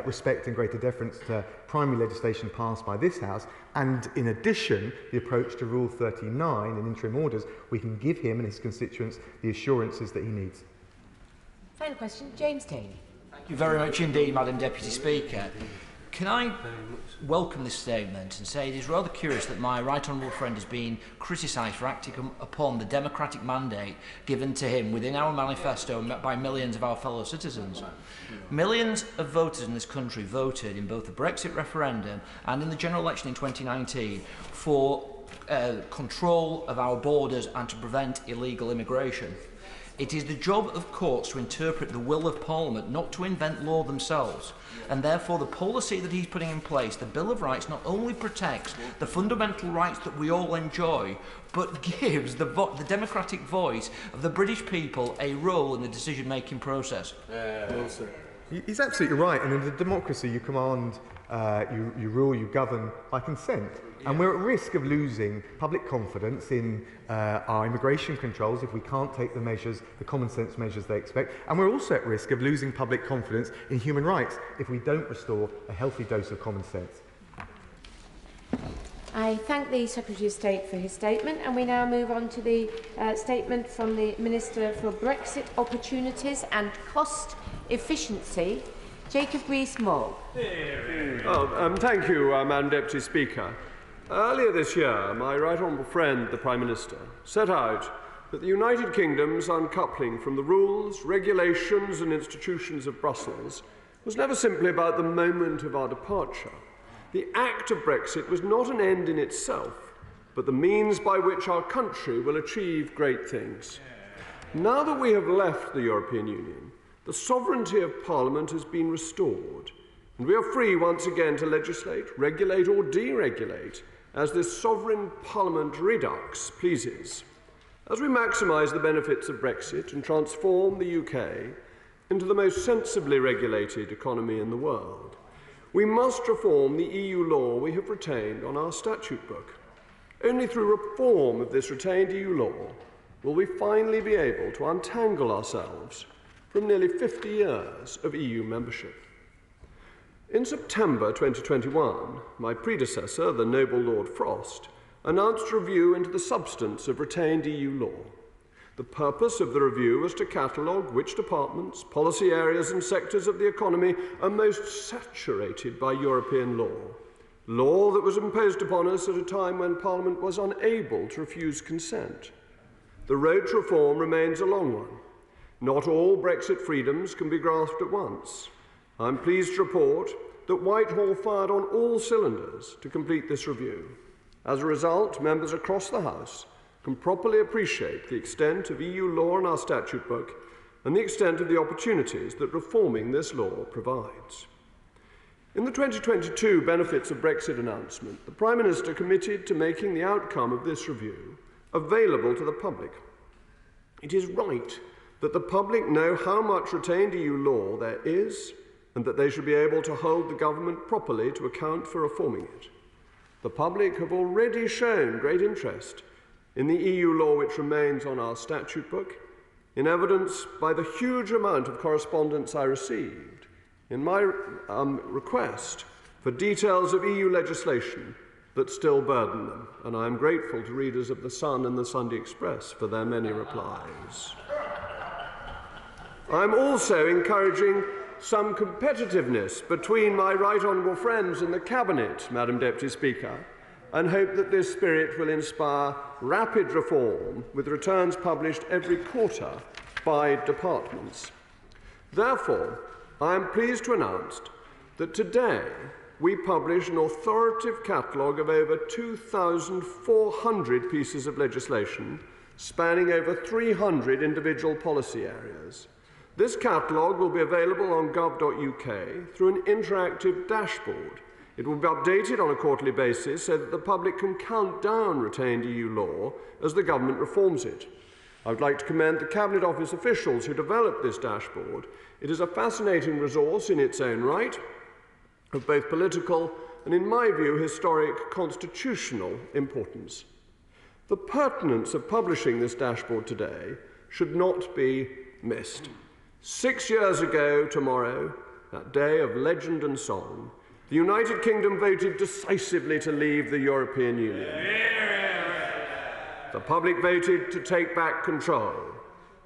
respect and greater deference to primary legislation passed by this House, and in addition the approach to Rule 39 and interim orders, we can give him and his constituents the assurances that he needs. Final question, James Taylor. Thank you very much indeed, Madam Deputy Speaker. Can I welcome this statement and say it is rather curious that my right honourable friend has been criticised for acting upon the democratic mandate given to him within our manifesto by millions of our fellow citizens. Millions of voters in this country voted in both the Brexit referendum and in the general election in 2019 for control of our borders and to prevent illegal immigration. It is the job of courts to interpret the will of Parliament, not to invent law themselves. And therefore the policy that he's putting in place, the Bill of Rights, not only protects the fundamental rights that we all enjoy, but gives the democratic voice of the British people a role in the decision-making process. He's absolutely right. And in a democracy, you command, you rule, you govern by consent. And we're at risk of losing public confidence in our immigration controls if we can't take the measures, the common sense measures they expect. And we're also at risk of losing public confidence in human rights if we don't restore a healthy dose of common sense. I thank the Secretary of State for his statement, and we now move on to the statement from the Minister for Brexit Opportunities and Cost Efficiency, Jacob Rees-Mogg. Thank you, Madam Deputy Speaker. Earlier this year, my right honourable friend, the Prime Minister, set out that the United Kingdom's uncoupling from the rules, regulations and institutions of Brussels was never simply about the moment of our departure. The act of Brexit was not an end in itself, but the means by which our country will achieve great things. Now that we have left the European Union, the sovereignty of Parliament has been restored, and we are free once again to legislate, regulate or deregulate as this sovereign Parliament redux pleases. As we maximise the benefits of Brexit and transform the UK into the most sensibly regulated economy in the world, we must reform the EU law we have retained on our statute book. Only through reform of this retained EU law will we finally be able to untangle ourselves from nearly 50 years of EU membership. In September 2021, my predecessor, the noble Lord Frost, announced a review into the substance of retained EU law. The purpose of the review was to catalogue which departments, policy areas and sectors of the economy are most saturated by European law that was imposed upon us at a time when Parliament was unable to refuse consent. The road to reform remains a long one. Not all Brexit freedoms can be grasped at once. I'm pleased to report that Whitehall fired on all cylinders to complete this review. As a result, members across the House can properly appreciate the extent of EU law in our statute book and the extent of the opportunities that reforming this law provides. In the 2022 Benefits of Brexit announcement, the Prime Minister committed to making the outcome of this review available to the public. It is right that the public know how much retained EU law there is and that they should be able to hold the government properly to account for reforming it. The public have already shown great interest in the EU law which remains on our statute book, in evidence by the huge amount of correspondence I received in my request for details of EU legislation that still burden them, and I am grateful to readers of The Sun and the Sunday Express for their many replies. I am also encouraging some competitiveness between my right honourable friends in the Cabinet, Madam Deputy Speaker, and hope that this spirit will inspire rapid reform with returns published every quarter by departments. Therefore, I am pleased to announce that today we publish an authoritative catalogue of over 2,400 pieces of legislation spanning over 300 individual policy areas. This catalogue will be available on gov.uk through an interactive dashboard. It will be updated on a quarterly basis so that the public can count down retained EU law as the government reforms it. I would like to commend the Cabinet Office officials who developed this dashboard. It is a fascinating resource in its own right, of both political and, in my view, historic constitutional importance. The pertinence of publishing this dashboard today should not be missed. 6 years ago tomorrow, that day of legend and song, the United Kingdom voted decisively to leave the European Union. The public voted to take back control.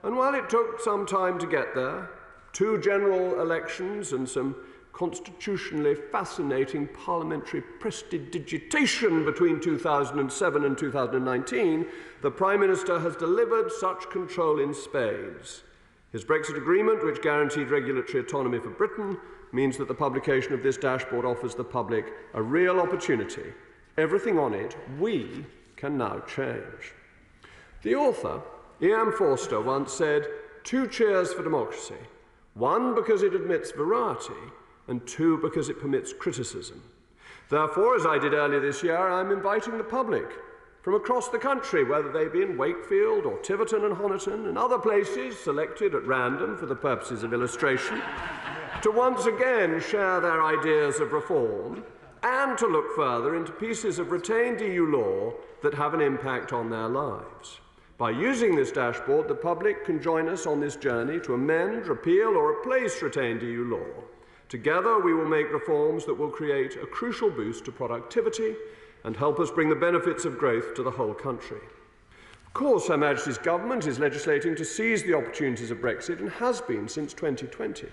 And while it took some time to get there, 2 general elections and some constitutionally fascinating parliamentary prestidigitation between 2007 and 2019, the Prime Minister has delivered such control in spades. His Brexit agreement, which guaranteed regulatory autonomy for Britain, means that the publication of this dashboard offers the public a real opportunity. Everything on it we can now change. The author, E.M. Forster, once said, 2 cheers for democracy, 1 because it admits variety, and 2 because it permits criticism. Therefore, as I did earlier this year, I'm inviting the public from across the country, whether they be in Wakefield or Tiverton and Honiton and other places selected at random for the purposes of illustration, to once again share their ideas of reform and to look further into pieces of retained EU law that have an impact on their lives. By using this dashboard, the public can join us on this journey to amend, repeal or replace retained EU law. Together, we will make reforms that will create a crucial boost to productivity and help us bring the benefits of growth to the whole country. Of course, Her Majesty's Government is legislating to seize the opportunities of Brexit and has been since 2020.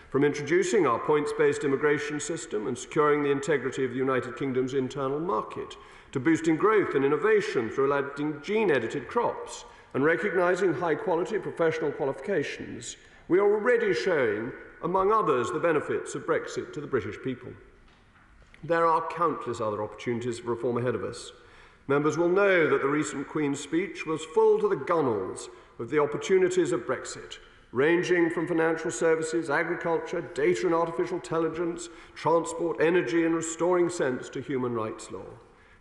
From introducing our points-based immigration system and securing the integrity of the United Kingdom's internal market, to boosting growth and innovation through adding gene-edited crops and recognising high-quality professional qualifications, we are already showing, among others, the benefits of Brexit to the British people. There are countless other opportunities for reform ahead of us. Members will know that the recent Queen's speech was full to the gunwales of the opportunities of Brexit, ranging from financial services, agriculture, data and artificial intelligence, transport, energy and restoring sense to human rights law.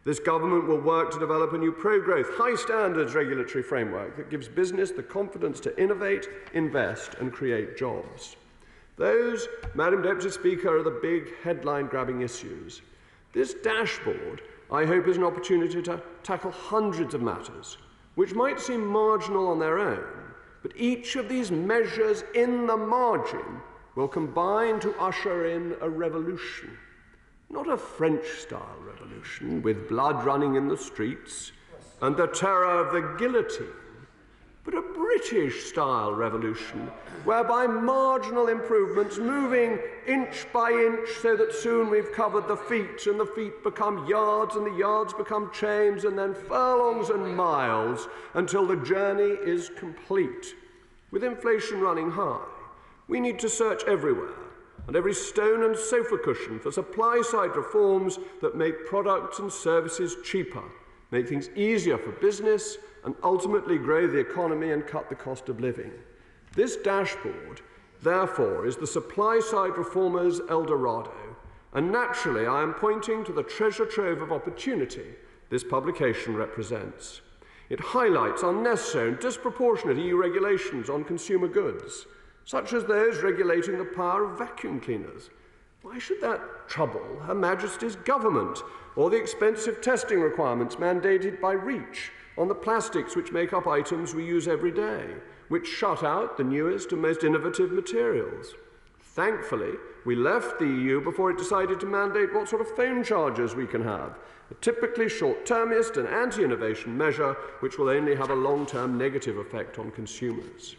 This government will work to develop a new pro-growth, high-standards regulatory framework that gives business the confidence to innovate, invest and create jobs. Those, Madam Deputy Speaker, are the big headline-grabbing issues. This dashboard, I hope, is an opportunity to tackle hundreds of matters, which might seem marginal on their own, but each of these measures in the margin will combine to usher in a revolution. Not a French-style revolution with blood running in the streets and the terror of the guillotine, but a British-style revolution whereby marginal improvements, moving inch by inch so that soon we've covered the feet and the feet become yards and the yards become chains and then furlongs and miles until the journey is complete. With inflation running high, we need to search everywhere and every stone and sofa cushion for supply-side reforms that make products and services cheaper, make things easier for business, and ultimately grow the economy and cut the cost of living. This dashboard, therefore, is the supply-side reformers' El Dorado, and naturally I am pointing to the treasure trove of opportunity this publication represents. It highlights unnecessary and disproportionate EU regulations on consumer goods, such as those regulating the power of vacuum cleaners. Why should that trouble Her Majesty's Government, or the expensive testing requirements mandated by REACH on the plastics which make up items we use every day, which shut out the newest and most innovative materials? Thankfully, we left the EU before it decided to mandate what sort of phone chargers we can have, a typically short-termist and anti-innovation measure which will only have a long-term negative effect on consumers.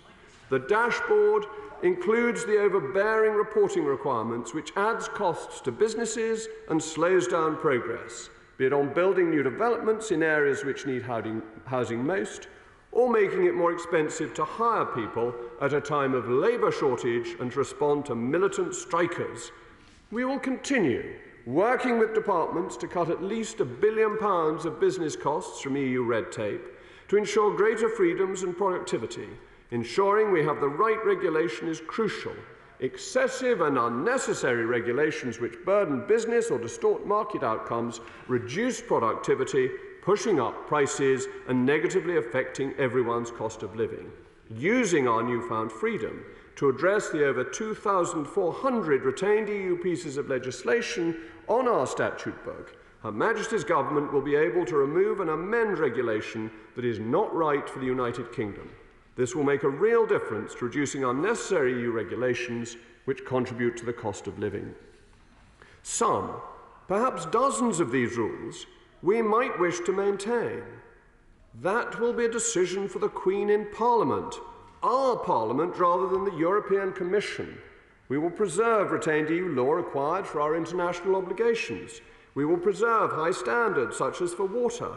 The dashboard includes the overbearing reporting requirements which adds costs to businesses and slows down progress, be it on building new developments in areas which need housing most, or making it more expensive to hire people at a time of labour shortage and to respond to militant strikers. We will continue working with departments to cut at least £1 billion of business costs from EU red tape to ensure greater freedoms and productivity. Ensuring we have the right regulation is crucial. Excessive and unnecessary regulations which burden business or distort market outcomes reduce productivity, pushing up prices and negatively affecting everyone's cost of living. Using our newfound freedom to address the over 2,400 retained EU pieces of legislation on our statute book, Her Majesty's Government will be able to remove and amend regulation that is not right for the United Kingdom. This will make a real difference to reducing unnecessary EU regulations which contribute to the cost of living. Some, perhaps dozens of these rules, we might wish to maintain. That will be a decision for the Queen in Parliament, our Parliament rather than the European Commission. We will preserve retained EU law required for our international obligations. We will preserve high standards such as for water,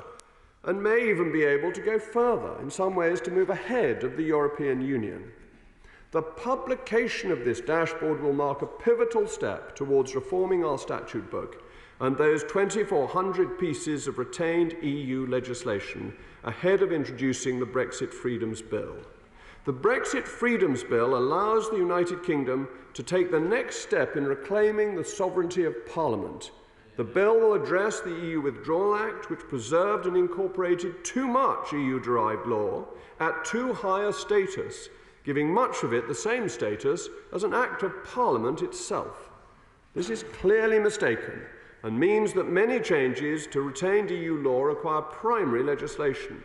and may even be able to go further, in some ways to move ahead of the European Union. The publication of this dashboard will mark a pivotal step towards reforming our statute book and those 2,400 pieces of retained EU legislation ahead of introducing the Brexit Freedoms Bill. The Brexit Freedoms Bill allows the United Kingdom to take the next step in reclaiming the sovereignty of Parliament. The bill will address the EU Withdrawal Act, which preserved and incorporated too much EU-derived law at too high a status, giving much of it the same status as an Act of Parliament itself. This is clearly mistaken and means that many changes to retained EU law require primary legislation.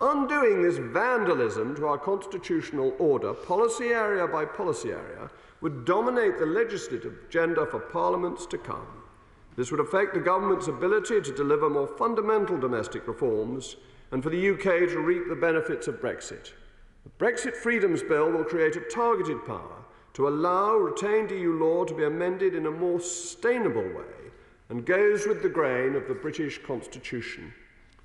Undoing this vandalism to our constitutional order, policy area by policy area, would dominate the legislative agenda for parliaments to come. This would affect the government's ability to deliver more fundamental domestic reforms and for the UK to reap the benefits of Brexit. The Brexit Freedoms Bill will create a targeted power to allow retained EU law to be amended in a more sustainable way and goes with the grain of the British Constitution.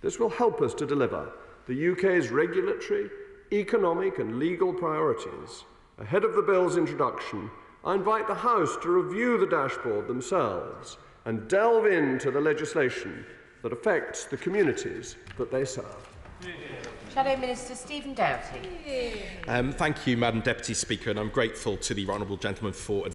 This will help us to deliver the UK's regulatory, economic and legal priorities. Ahead of the bill's introduction, I invite the House to review the dashboard themselves and delve into the legislation that affects the communities that they serve. Shadow Minister Stephen Doughty. Thank you, Madam Deputy Speaker, and I'm grateful to the honourable gentleman for